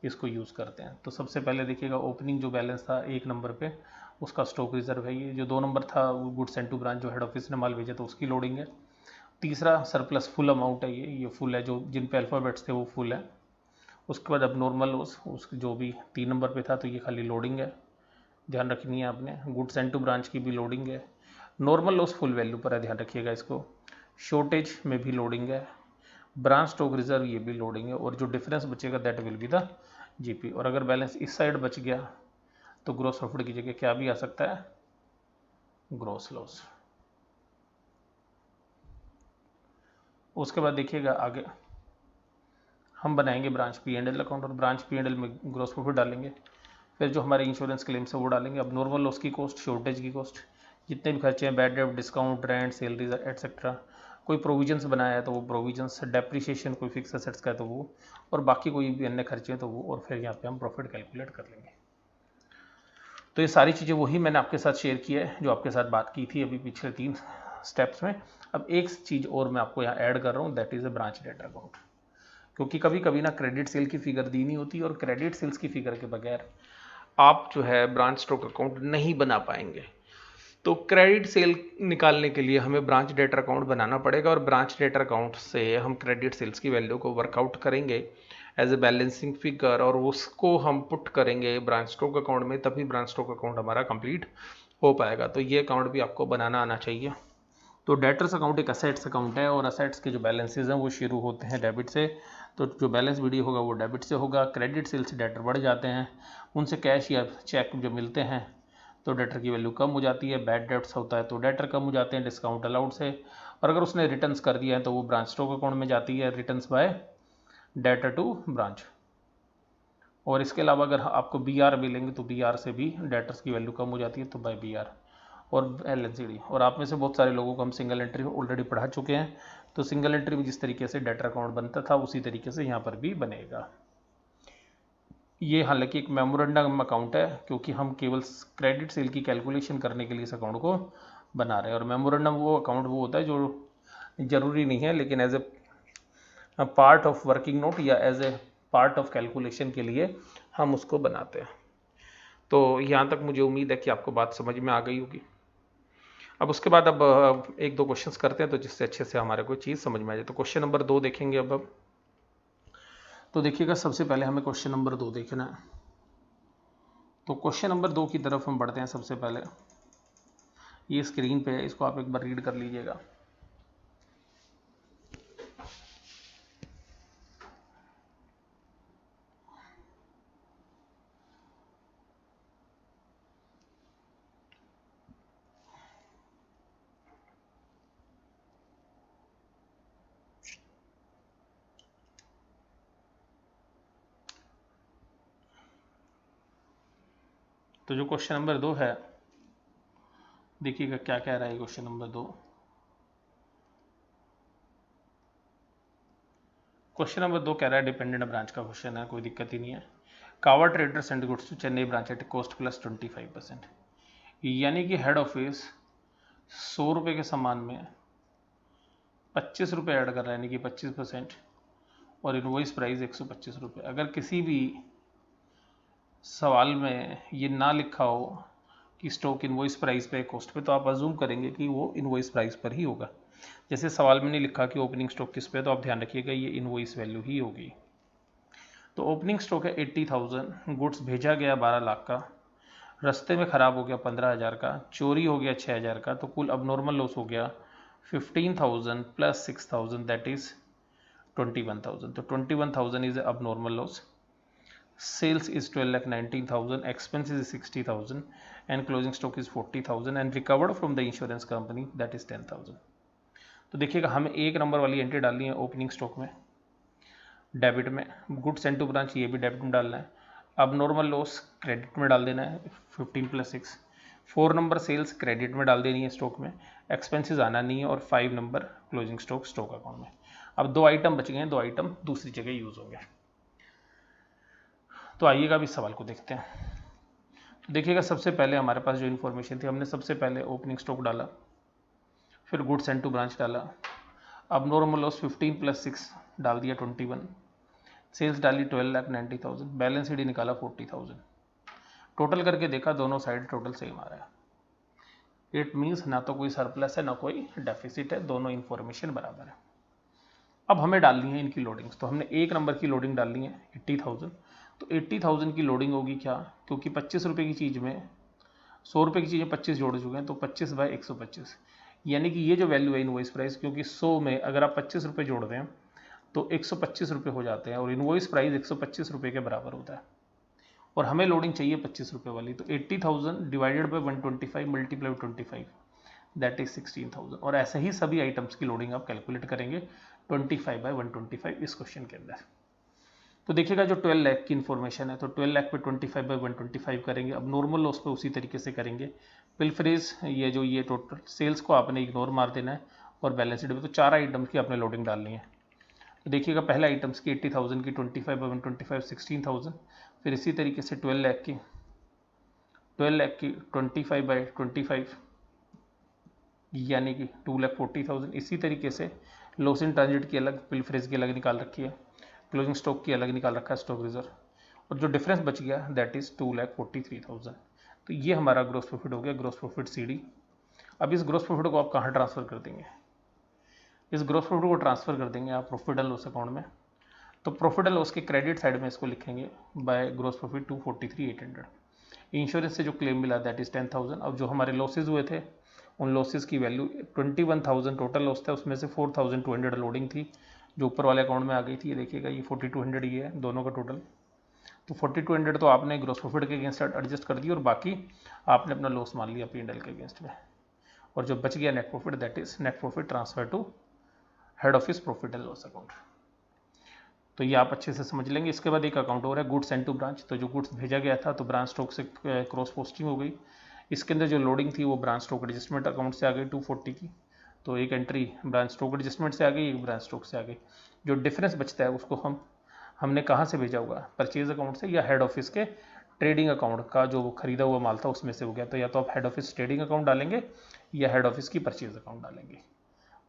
S1: इसको यूज़ करते हैं। तो सबसे पहले देखिएगा ओपनिंग जो बैलेंस था 1 नंबर पे उसका स्टॉक रिजर्व है, ये जो 2 नंबर था वो गुड्स एंड टू ब्रांच जो हेड ऑफिस ने माल भेजा तो उसकी लोडिंग है। तीसरा सरप्लस फुल अमाउंट है, ये फुल है, जो जिन पे अल्फ़ाबेट्स थे वो फुल है। उसके बाद अब नॉर्मल लॉस उसकी जो भी 3 नंबर पे था तो ये खाली लोडिंग है, ध्यान रखनी है आपने। गुड्स एंड टू ब्रांच की भी लोडिंग है। नॉर्मल लॉस फुल वैल्यू पर है, ध्यान रखिएगा इसको। शॉर्टेज में भी लोडिंग है, ब्रांच स्टॉक रिजर्व ये भी लोडिंग है और जो डिफरेंस बचेगा that will be the GP. और अगर बैलेंस इस साइड बच गया तो ग्रॉस प्रॉफिट की जगह क्या भी आ सकता है, ग्रॉस लॉस। उसके बाद देखिएगा आगे हम बनाएंगे branch P and L account और ब्रांच पी एंड एल में ग्रॉस प्रॉफिट डालेंगे, फिर जो हमारे इंश्योरेंस क्लेम्स है वो डालेंगे। अब नॉर्मल लॉस की कॉस्ट, शॉर्टेज की कॉस्ट, जितने भी खर्चे हैं, bad debt, discount, rent, salaries etcetera, कोई प्रोविजंस बनाया है तो वो प्रोविजंस, डेप्रिसिएशन कोई फिक्स एसेट्स का है तो वो, और बाकी कोई भी अन्य खर्चे हैं तो वो, और फिर यहाँ पे हम प्रॉफिट कैलकुलेट कर लेंगे। तो ये सारी चीज़ें वही मैंने आपके साथ शेयर की है जो आपके साथ बात की थी अभी पिछले 3 स्टेप्स में। अब एक चीज़ और मैं आपको यहाँ ऐड कर रहा हूँ, that is a branch debt account. क्योंकि कभी कभी ना क्रेडिट सेल की फिगर दी नहीं होती और क्रेडिट सेल्स की फिगर के बगैर आप जो है ब्रांच स्टॉक अकाउंट नहीं बना पाएंगे। तो क्रेडिट सेल निकालने के लिए हमें ब्रांच डेटर अकाउंट बनाना पड़ेगा और ब्रांच डेटर अकाउंट से हम क्रेडिट सेल्स की वैल्यू को वर्कआउट करेंगे एज ए बैलेंसिंग फिगर और उसको हम पुट करेंगे ब्रांच स्टॉक अकाउंट में, तभी ब्रांच स्टॉक अकाउंट हमारा कंप्लीट हो पाएगा। तो ये अकाउंट भी आपको बनाना आना चाहिए। तो डेटर्स अकाउंट एक असेट्स अकाउंट है और असेट्स के जो बैलेंसेज हैं वो शुरू होते हैं डेबिट से। तो जो बैलेंस बीडी होगा वो डेबिट से होगा। क्रेडिट सेल से डेटर बढ़ जाते हैं, उनसे कैश या चेक जो मिलते हैं तो डेटर की वैल्यू कम हो जाती है। बैड डेट्स होता है तो डेटर कम हो जाते हैं डिस्काउंट अलाउड से, और अगर उसने रिटर्न्स कर दिया है तो वो ब्रांच स्टॉक अकाउंट में जाती है, returns by debtor to branch. और इसके अलावा अगर आपको बी आर मिलेंगे तो बी आर से भी डेटर्स की वैल्यू कम हो जाती है तो बाय बी आर और एल एन सी डी। और आप में से बहुत सारे लोगों को हम सिंगल एंट्री ऑलरेडी पढ़ा चुके हैं, तो सिंगल एंट्री में जिस तरीके से डेटर अकाउंट बनता था उसी तरीके से यहाँ पर भी बनेगा। ये हालांकि एक मेमोरेंडम अकाउंट है क्योंकि हम केवल क्रेडिट सेल की कैलकुलेशन करने के लिए इस अकाउंट को बना रहे हैं। और मेमोरेंडम वो अकाउंट वो होता है जो ज़रूरी नहीं है लेकिन as a part of working note या as a part of calculation के लिए हम उसको बनाते हैं। तो यहाँ तक मुझे उम्मीद है कि आपको बात समझ में आ गई होगी। अब उसके बाद अब एक दो क्वेश्चंस करते हैं तो जिससे अच्छे से हमारे को चीज़ समझ में आ जाए। तो क्वेश्चन नंबर 2 देखेंगे अब तो देखिएगा सबसे पहले हमें क्वेश्चन नंबर 2 देखना है। तो क्वेश्चन नंबर 2 की तरफ हम बढ़ते हैं। सबसे पहले ये स्क्रीन पे है, इसको आप एक बार रीड कर लीजिएगा। तो जो क्वेश्चन नंबर 2 है देखिएगा क्या कह रहा है क्वेश्चन नंबर 2। क्वेश्चन नंबर 2 कह रहा है डिपेंडेंट ब्रांच का क्वेश्चन है, कोई दिक्कत ही नहीं है। कावा trader send goods to Chennai branch at cost plus 25%, यानी कि हेड ऑफिस 100 रुपये के सामान में 25 रुपये ऐड कर रहा है, यानी कि 25%, और इनवॉइस प्राइस 125 रुपये। अगर किसी भी सवाल में ये ना लिखा हो कि स्टॉक इनवॉइस प्राइस पे कॉस्ट पे, तो आप अज्यूम करेंगे कि वो इनवॉइस प्राइस पर ही होगा। जैसे सवाल में नहीं लिखा कि ओपनिंग स्टॉक किस पे, तो आप ध्यान रखिएगा ये इनवॉइस वैल्यू ही होगी। तो ओपनिंग स्टॉक है 80,000, गुड्स भेजा गया 12 लाख का, रास्ते में ख़राब हो गया 15,000 का, चोरी हो गया 6,000 का, तो कुल अबनॉर्मल लॉस हो गया 15,000 प्लस 6,000 दैट इज़ 21,000। तो 21,000 is abnormal loss. Sales is 12,19,000, expenses is 60,000, and closing stock is 40,000, and recovered from the insurance company that is 10,000। तो देखिएगा हमें 1 नंबर वाली एंट्री डालनी है ओपनिंग स्टॉक में, डेबिट में, गुड्स एंड टू ब्रांच ये भी डेबिट में डालना है। अब नॉर्मल लॉस क्रेडिट में डाल देना है 15 + 6। 4 नंबर सेल्स क्रेडिट में डाल देनी है स्टॉक में, एक्सपेंसेस आना नहीं है, और 5 नंबर क्लोजिंग स्टॉक अकाउंट में। अब 2 आइटम बच गए हैं, 2 आइटम दूसरी जगह यूज होंगे। तो आइएगा अब इस सवाल को देखते हैं। देखिएगा सबसे पहले हमारे पास जो इन्फॉर्मेशन थी, हमने सबसे पहले ओपनिंग स्टॉक डाला, फिर गुड्स एंड टू ब्रांच डाला। अब नॉर्मल लॉस 15 + 6 डाल दिया 21, सेल्स डाली 12,90,000, बैलेंस शीट निकाला 40,000। टोटल करके देखा दोनों साइड टोटल सेम आ रहा है। इट मीन्स ना तो कोई सरप्लस है ना कोई डेफिसिट है, दोनों इन्फॉर्मेशन बराबर है। अब हमें डालनी है इनकी लोडिंग्स, तो हमने 1 नंबर की लोडिंग डालनी है 80,000। तो 80,000 की लोडिंग होगी क्या, क्योंकि 25 रुपये की चीज़ में 100 रुपये की चीज़ में 25 जोड़ चुके हैं, तो 25/125, यानी कि ये जो वैल्यू है इनवॉइस प्राइस, क्योंकि 100 में अगर आप 25 रुपये जोड़ दें तो 125 रुपये हो जाते हैं, और इनवॉइस प्राइस 125 रुपये के बराबर होता है, और हमें लोडिंग चाहिए 25 रुपये वाली। तो 80,000 divided by 125 multiply 25 that is 16,000। और ऐसे ही सभी आइटम्स की लोडिंग आप कैलकुलेट करेंगे 25/125 इस क्वेश्चन के अंदर। तो देखिएगा जो 12 लाख की इन्फॉर्मेशन है, तो 12 लाख पे 25/125 करेंगे। अब नॉर्मल लॉस पे उसी तरीके से करेंगे। पिलफ्रेज ये टोटल सेल्स को आपने इग्नोर मार देना है, और बैलेंस शीट में तो 4 आइटम्स की आपने लोडिंग डालनी है। तो देखिएगा पहले आइटम्स की 80,000 की 25/125 16,000, फिर इसी तरीके से 12 लाख की 25/25 यानी कि 2,40,000। इसी तरीके से लॉस इन ट्रांजिट की अलग, पिलफ्रेज की अलग निकाल रखी है, क्लोजिंग स्टॉक की अलग निकाल रखा है स्टॉक रिजर्व, और जो डिफरेंस बच गया दैट इज 2,43,000। तो ये हमारा ग्रॉस प्रॉफिट हो गया, ग्रॉस प्रॉफिट CD। अब इस ग्रॉस प्रॉफिट को आप कहाँ ट्रांसफर कर देंगे, इस ग्रॉस प्रॉफिट को ट्रांसफर कर देंगे आप प्रॉफिट एंड लॉस अकाउंट में। तो प्रॉफिट एंड लॉस के क्रेडिट साइड में इसको लिखेंगे बाय ग्रॉस प्रॉफिट 243,800। इंश्योरेंस से जो क्लेम मिला दैट इज 10,000। अब जो हमारे लॉसेज हुए थे उन लॉसेज की वैल्यू 21,000 टोटल लॉस था, उसमें से 4,200 लोडिंग थी जो ऊपर वाले अकाउंट में आ गई थी। ये देखिएगा ये 4,200 ये है दोनों का टोटल। तो 4,200 तो आपने ग्रॉस प्रॉफिट के अगेंस्ट एडजस्ट कर दी, और बाकी आपने अपना लॉस मान लिया P&L के अगेंस्ट में। और जो बच गया net profit that is net profit transfer to head office profit and loss account. तो ये आप अच्छे से समझ लेंगे। इसके बाद एक अकाउंट और है गुड्स एंड टू ब्रांच। तो जो गुड्स भेजा गया था तो ब्रांच स्टॉक से क्रॉस पोस्टिंग हो गई। इसके अंदर जो लोडिंग थी वो ब्रांच स्टॉक एडजस्टमेंट अकाउंट से आ गई 240 की। तो एक एंट्री ब्रांच स्टॉक एडजस्टमेंट से आ गई, एक ब्रांच स्टॉक से आ गई। जो डिफरेंस बचता है उसको हमने कहाँ से भेजा होगा, परचेज अकाउंट से या हेड ऑफिस के ट्रेडिंग अकाउंट का जो खरीदा हुआ माल था उसमें से हो गया। तो या तो आप हेड ऑफिस ट्रेडिंग अकाउंट डालेंगे या हेड ऑफिस की परचेज अकाउंट डालेंगे,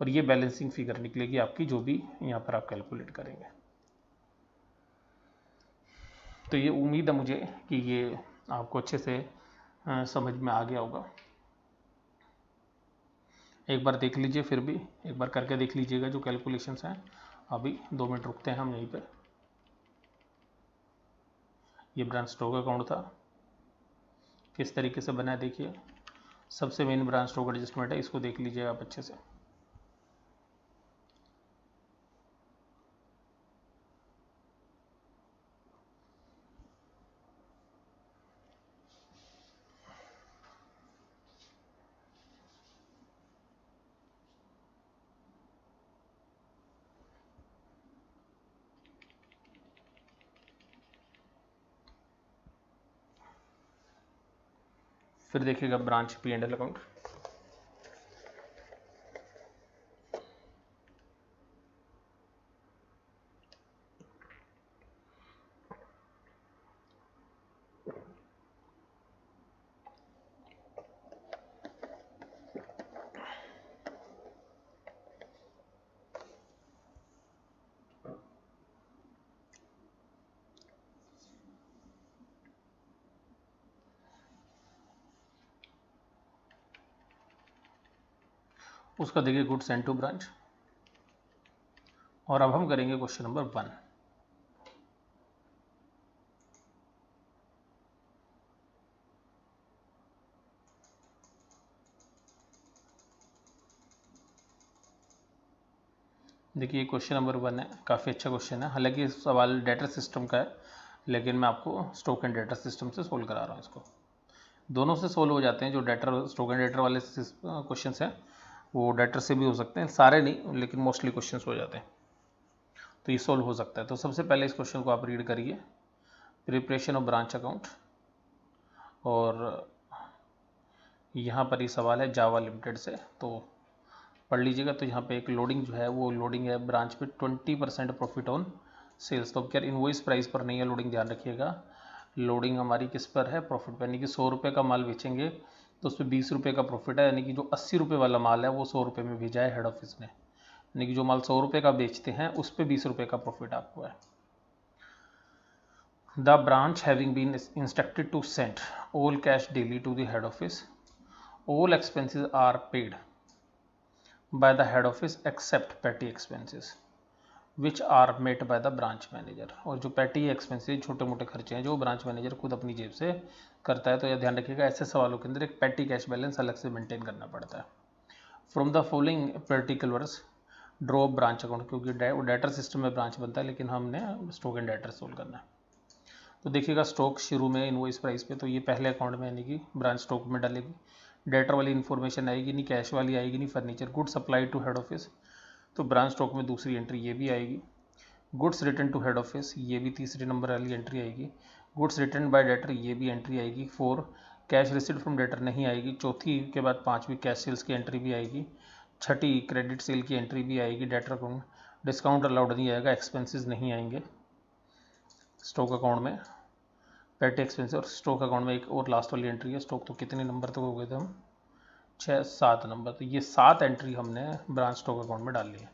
S1: और ये बैलेंसिंग फिगर निकलेगी आपकी जो भी यहाँ पर आप कैलकुलेट करेंगे। तो ये उम्मीद है मुझे कि ये आपको अच्छे से समझ में आ गया होगा। एक बार देख लीजिए, फिर भी एक बार करके देख लीजिएगा जो कैलकुलेशंस हैं। अभी 2 मिनट रुकते हैं हम यहीं पे। ये ब्रांच स्टॉक अकाउंट था, किस तरीके से बना है देखिए। सबसे मेन ब्रांच स्टॉक एडजस्टमेंट है, इसको देख लीजिए आप अच्छे से। फिर देखिएगा ब्रांच P&L अकाउंट। उसका देखिए गुड्स एंड टू ब्रांच। और अब हम करेंगे क्वेश्चन नंबर 1। देखिए क्वेश्चन नंबर 1 है, काफ़ी अच्छा क्वेश्चन है। हालांकि सवाल डेटा सिस्टम का है, लेकिन मैं आपको स्टॉक एंड डेटा सिस्टम से सोल्व करा रहा हूँ। इसको दोनों से सोल्व हो जाते हैं। जो डेटा स्टॉक एंड डेटा वाले क्वेश्चन हैं वो डेटर से भी हो सकते हैं, सारे नहीं लेकिन मोस्टली क्वेश्चंस हो जाते हैं, तो ये सोल्व हो सकता है। तो सबसे पहले इस क्वेश्चन को आप रीड करिए, प्रिपरेशन ऑफ ब्रांच अकाउंट, और यहाँ पर ये सवाल है जावा लिमिटेड से, तो पढ़ लीजिएगा। तो यहाँ पे एक लोडिंग जो है वो लोडिंग है ब्रांच पे 20% प्रॉफिट ऑन सेल्स। तो अब क्या इनवॉइस प्राइस पर नहीं है लोडिंग, ध्यान रखिएगा। लोडिंग हमारी किस पर है, प्रॉफिट पर, यानी कि 100 रुपये का माल बेचेंगे तो उस पर 20 रुपये का प्रॉफिट है, यानी कि जो 80 रुपये वाला माल है वो 100 रुपये में भेजा है हेड ऑफिस ने, यानी कि जो माल 100 रुपये का बेचते हैं उस पर 20 रुपये का प्रॉफिट आपको है। The branch having been instructed to send all cash daily to the head office, all expenses are paid by the head office except petty expenses which are met by the branch manager। और जो petty expenses छोटे मोटे खर्चे हैं जो branch manager खुद अपनी जेब से करता है। तो यह ध्यान रखिएगा, ऐसे सवालों के अंदर एक petty कैश बैलेंस अलग से मेंटेन करना पड़ता है। From the following particulars draw branch account, क्योंकि डेटर सिस्टम में ब्रांच बनता है लेकिन हमने स्टॉक एंड डेटर सोल्व करना है। तो देखिएगा स्टॉक शुरू में इनवॉइस प्राइस पे, तो ये पहले अकाउंट में यानी कि ब्रांच स्टॉक में डालेगी। डेटर वाली इन्फॉर्मेशन आएगी नहीं, कैश वाली आएगी नहीं, furniture goods supply to head office, तो ब्रांच स्टॉक में दूसरी एंट्री ये भी आएगी। Goods return to head office, ये भी तीसरे नंबर वाली एंट्री आएगी। गुड्स रिटर्न बाय डेटर, ये भी एंट्री आएगी। 4 कैश रिसीव्ड फ्रॉम डेटर नहीं आएगी। चौथी के बाद 5वीं कैश सेल्स की एंट्री भी आएगी। छठी क्रेडिट सेल की एंट्री भी आएगी। डेटर अकाउंट डिस्काउंट अलाउड नहीं आएगा, एक्सपेंसेस नहीं आएंगे स्टॉक अकाउंट में, पेटी एक्सपेंस। और स्टॉक अकाउंट में एक और लास्ट वाली एंट्री है। स्टॉक तो कितने नंबर तक हो गए थे हम, 6-7 नंबर। तो ये 7 एंट्री हमने ब्रांच स्टॉक अकाउंट में डाल ली है।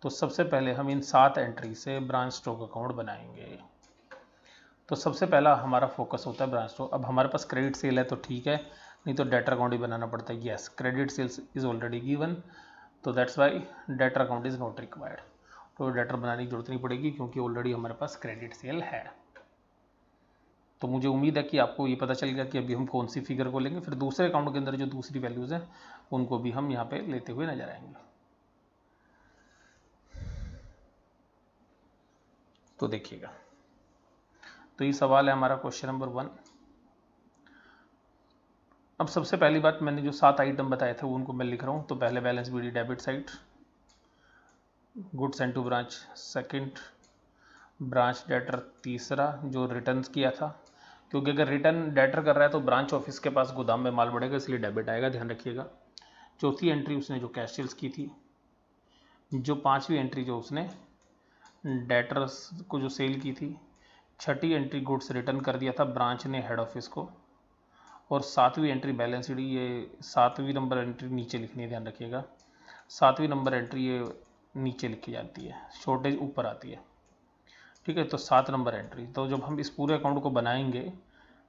S1: तो सबसे पहले हम इन 7 एंट्री से ब्रांच स्टॉक अकाउंट बनाएंगे। तो सबसे पहला हमारा फोकस होता है ब्रांच स्टॉक। अब हमारे पास क्रेडिट सेल है तो ठीक है, नहीं तो डेटर अकाउंट ही बनाना पड़ता है। Yes, credit sales is already given, तो that's why debtor account is not required. तो डेटर बनाने की जरूरत नहीं पड़ेगी क्योंकि ऑलरेडी हमारे पास क्रेडिट सेल है। तो मुझे उम्मीद है कि आपको ये पता चल गया कि अभी हम कौन सी फिगर को लेंगे। फिर दूसरे अकाउंट के अंदर जो दूसरी वैल्यूज़ हैं उनको भी हम यहाँ पे लेते हुए नजर आएंगे। तो देखिएगा, तो ये सवाल है हमारा क्वेश्चन नंबर 1। अब सबसे पहली बात, मैंने जो 7 आइटम बताए थे वो उनको मैं लिख रहा हूँ। तो पहले balance BD debit side, goods send to branch second, branch debtor तीसरा जो रिटर्न्स किया था, क्योंकि अगर रिटर्न डेटर कर रहा है तो ब्रांच ऑफिस के पास गोदाम में माल बढ़ेगा, इसलिए डेबिट आएगा, ध्यान रखिएगा। चौथी एंट्री उसने जो कैश सेल्स की थी। जो 5वीं एंट्री जो उसने डेटर्स को जो सेल की थी। छठी एंट्री गुड्स रिटर्न कर दिया था ब्रांच ने हेड ऑफिस को। और 7वीं एंट्री बैलेंस शीट, ये 7वीं नंबर एंट्री नीचे लिखनी है, ध्यान रखिएगा। 7वीं नंबर एंट्री ये नीचे लिखी जाती है, शॉर्टेज ऊपर आती है, ठीक है। तो 7 नंबर एंट्री, तो जब हम इस पूरे अकाउंट को बनाएंगे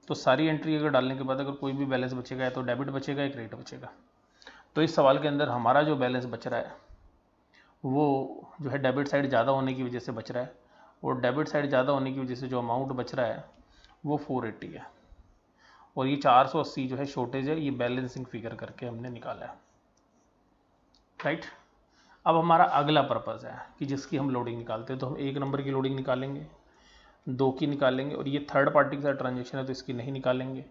S1: तो सारी एंट्री अगर डालने के बाद अगर कोई भी बैलेंस बचेगा, या तो डेबिट बचेगा या क्रेडिट बचेगा। तो इस सवाल के अंदर हमारा जो बैलेंस बच रहा है वो जो है डेबिट साइड ज़्यादा होने की वजह से बच रहा है, और डेबिट साइड ज़्यादा होने की वजह से जो अमाउंट बच रहा है वो 480 है, और ये 480 जो है शॉर्टेज है, ये बैलेंसिंग फिगर करके हमने निकाला है, राइट। अब हमारा अगला पर्पज़ है कि जिसकी हम लोडिंग निकालते हैं, तो हम 1 नंबर की लोडिंग निकालेंगे, 2 की निकालेंगे, और ये थर्ड पार्टी के साथ ट्रांजेक्शन है तो इसकी नहीं निकालेंगे।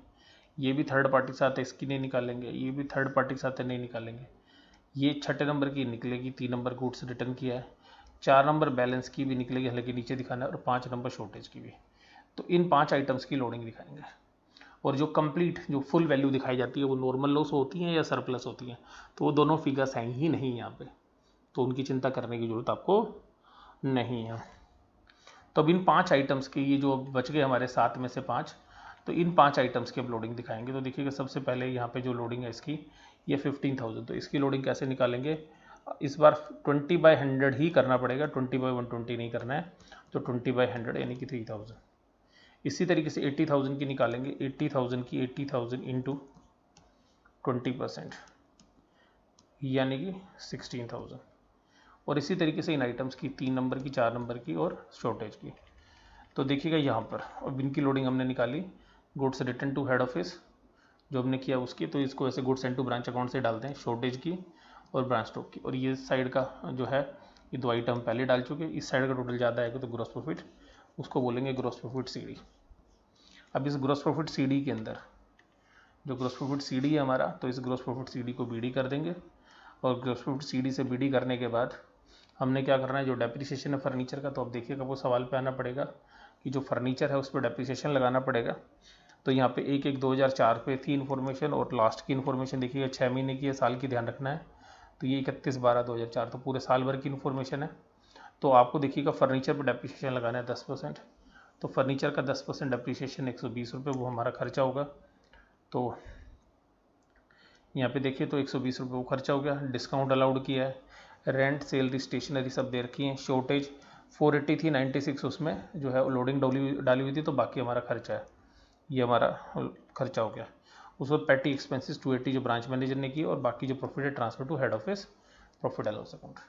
S1: ये भी थर्ड पार्टी के साथ है, इसकी नहीं निकालेंगे। ये भी थर्ड पार्टी के साथ है, नहीं निकालेंगे। ये 6 नंबर की निकलेगी, 3 नंबर गुड्स रिटर्न किया है, 4 नंबर बैलेंस की भी निकलेगी, हालांकि नीचे दिखाना है, और 5 नंबर शॉर्टेज की भी। तो इन 5 आइटम्स की लोडिंग दिखाएंगे, और जो कंप्लीट जो फुल वैल्यू दिखाई जाती है वो नॉर्मल लॉस होती हैं या सरप्लस होती हैं, तो वो दोनों फिगर्स हैं ही नहीं यहाँ पे, तो उनकी चिंता करने की जरूरत आपको नहीं है। तो अब इन 5 आइटम्स की, ये जो बच गए हमारे 7 में से 5, तो इन 5 आइटम्स की अब लोडिंग दिखाएंगे। तो देखिएगा सबसे पहले यहाँ पे जो लोडिंग है इसकी, ये 15,000, तो इसकी लोडिंग कैसे निकालेंगे। इस बार 20/100 ही करना पड़ेगा, 20/120 नहीं करना है, तो 20/100 यानी कि 3000। इसी तरीके से 80,000 की निकालेंगे, 80,000 की 80,000 इंटू 20% यानी कि 16,000। और इसी तरीके से इन आइटम्स की 3 नंबर की, 4 नंबर की और शॉर्टेज की। तो देखिएगा यहाँ पर अब इनकी लोडिंग हमने निकाली। Goods return to head office जो हमने किया उसकी, तो इसको ऐसे goods send to branch account से डालते हैं, शॉर्टेज की और ब्रांच स्टॉक की। और ये साइड का जो है ये 2 आइटम पहले डाल चुके, इस साइड का टोटल ज़्यादा आएगा तो ग्रॉस प्रॉफिट, उसको बोलेंगे ग्रॉस प्रॉफिट सीडी। अब इस ग्रॉस प्रॉफिट सीडी के अंदर जो ग्रॉस प्रॉफिट सीडी है हमारा, तो इस ग्रॉस प्रॉफिट सीडी को बीडी कर देंगे, और ग्रॉस प्रॉफिट सीडी से बीडी करने के बाद हमने क्या करना है, जो डेप्रिसिएशन है फर्नीचर का, तो अब देखिएगा वो सवाल पे आना पड़ेगा कि जो फर्नीचर है उस पर डेप्रिसिएशन लगाना पड़ेगा। तो यहाँ पे 1/1/2004 पे थी इन्फॉर्मेशन, और लास्ट की इन्फॉर्मेशन देखिएगा 6 महीने की है, साल की ध्यान रखना है। तो ये 31/12/2004, तो पूरे साल भर की इन्फॉर्मेशन है। तो आपको देखिएगा फर्नीचर पर डेप्रिसिएशन लगाना है 10%। तो फर्नीचर का 10% डेप्रिसिएशन 120 रुपये, वो हमारा खर्चा होगा। तो यहाँ पे देखिए तो 120 रुपये वो खर्चा हो गया। डिस्काउंट अलाउड किया है, रेंट, सैलरी, स्टेशनरी सब दे रखी है। शॉर्टेज 480 थी, 96 उसमें जो है लोडिंग डाली हुई थी, तो बाकी हमारा खर्चा है, ये हमारा खर्चा हो गया। उस वक्त पैटी एक्सपेंसेस 280 जो ब्रांच मैनेजर ने की, और बाकी जो प्रॉफिट है transfer to head office profit and loss account.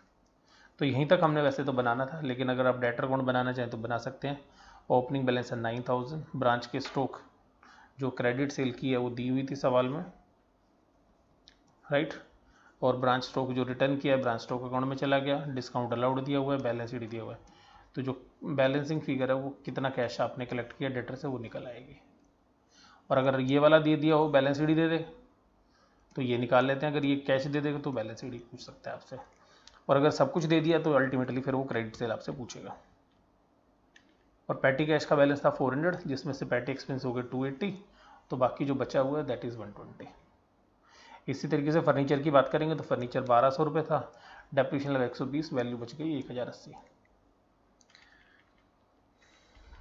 S1: तो यहीं तक हमने वैसे तो बनाना था, लेकिन अगर आप डेटर अकाउंट बनाना चाहें तो बना सकते हैं। ओपनिंग बैलेंस है 9000, ब्रांच के स्टॉक जो क्रेडिट सेल की है वो दी हुई थी सवाल में, राइट। और ब्रांच स्टॉक जो रिटर्न किया है ब्रांच स्टॉक अकाउंट में चला गया। डिस्काउंट अलाउड दिया हुआ है, बैलेंस शीट दिया हुआ है। तो जो बैलेंसिंग फिगर है वो कितना कैश आपने कलेक्ट किया डेटर से वो निकल आएगी। और अगर ये वाला दे दिया हो बैलेंस शीट दे दे तो ये निकाल लेते हैं, अगर ये कैश दे देगा तो बैलेंस शीट पूछ सकता है आपसे। और अगर सब कुछ दे दिया तो अल्टीमेटली फिर वो क्रेडिट सेल आपसे पूछेगा। और पैटी कैश का बैलेंस था 400, जिसमें से पैटी एक्सपेंस हो गए 280, तो बाकी जो बचा हुआ है दैट इज़ 120। इसी तरीके से फर्नीचर की बात करेंगे तो फर्नीचर 1200 रुपये था, डेप्रिसिएशन लगा 120, वैल्यू बच गई 1080।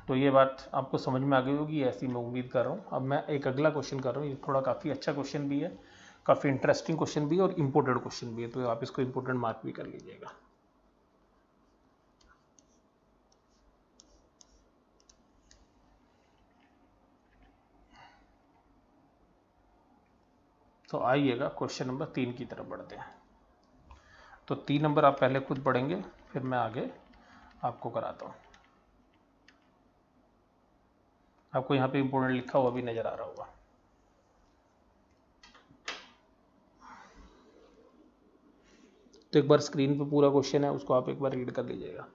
S1: तो ये बात आपको समझ में आ गई होगी, ऐसी मैं उम्मीद कर रहा हूँ। अब मैं एक अगला क्वेश्चन कर रहा हूँ, ये थोड़ा काफ़ी अच्छा क्वेश्चन भी है, काफ़ी इंटरेस्टिंग क्वेश्चन भी है और इम्पोर्टेंट क्वेश्चन भी है, तो आप इसको इम्पोर्टेंट मार्क भी कर लीजिएगा। तो आइएगा क्वेश्चन नंबर 3 की तरफ बढ़ते हैं। तो 3 नंबर आप पहले खुद पढ़ेंगे, फिर मैं आगे आपको कराता हूँ। आपको यहाँ पे इम्पोर्टेंट लिखा हुआ भी नजर आ रहा होगा। तो एक बार स्क्रीन पे पूरा क्वेश्चन है, उसको आप एक बार रीड कर लीजिएगा।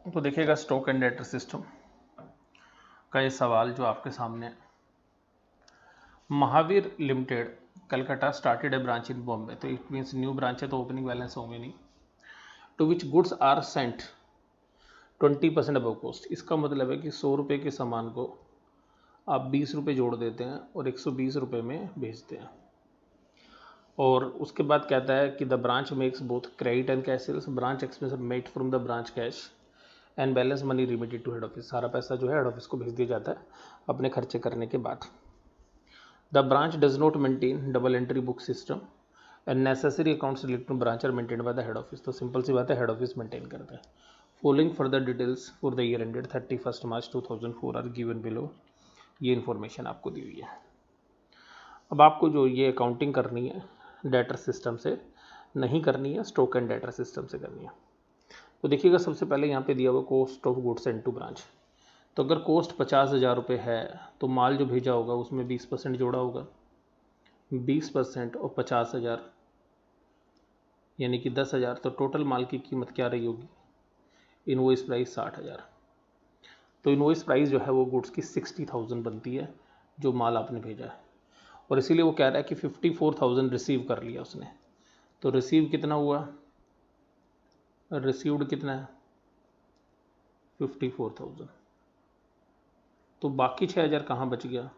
S1: तो देखिएगा स्टॉक एंड डेटर सिस्टम का ये सवाल जो आपके सामने है। महावीर लिमिटेड कलकत्ता स्टार्टेड ए ब्रांच इन बॉम्बे, तो इट मीन्स न्यू ब्रांच है तो ओपनिंग बैलेंस होंगे नहीं। To which goods are sent 20% above cost, इसका मतलब है कि 100 रुपये के सामान को आप 20 रुपये जोड़ देते हैं और 120 रुपये में बेचते हैं। और उसके बाद कहता है कि the branch makes both credit and cash sales, branch expense made from the branch cash and balance money remitted to head office, सारा पैसा जो है हेड ऑफिस को भेज दिया जाता है अपने खर्चे करने के बाद। The branch does not maintain double entry book system and necessary accounts related to branch are maintain by the head office, तो सिंपल सी बात है हेड ऑफिस मेंटेन करता है। Following further details for the year ended 31 March 2004 are given below, ये information आपको दी हुई है। अब आपको जो ये अकाउंटिंग करनी है डेटर सिस्टम से नहीं करनी है, स्टॉक एंड डेटर सिस्टम से करनी है। तो देखिएगा सबसे पहले यहाँ पे दिया हुआ cost of goods sent to branch, तो अगर कॉस्ट 50,000 रुपये है तो माल जो भेजा होगा उसमें 20% जोड़ा होगा, 20% और 50,000 यानी कि 10,000, तो टोटल माल की कीमत क्या रही होगी, इनवॉइस प्राइस 60,000। तो इनवॉइस प्राइस जो है वो गुड्स की 60,000 बनती है जो माल आपने भेजा है, और इसीलिए वो कह रहा है कि 54,000 रिसीव कर लिया उसने। तो रिसीव कितना हुआ, रिसीव्ड कितना है 54,000, तो बाकी 6,000 कहाँ बच गया?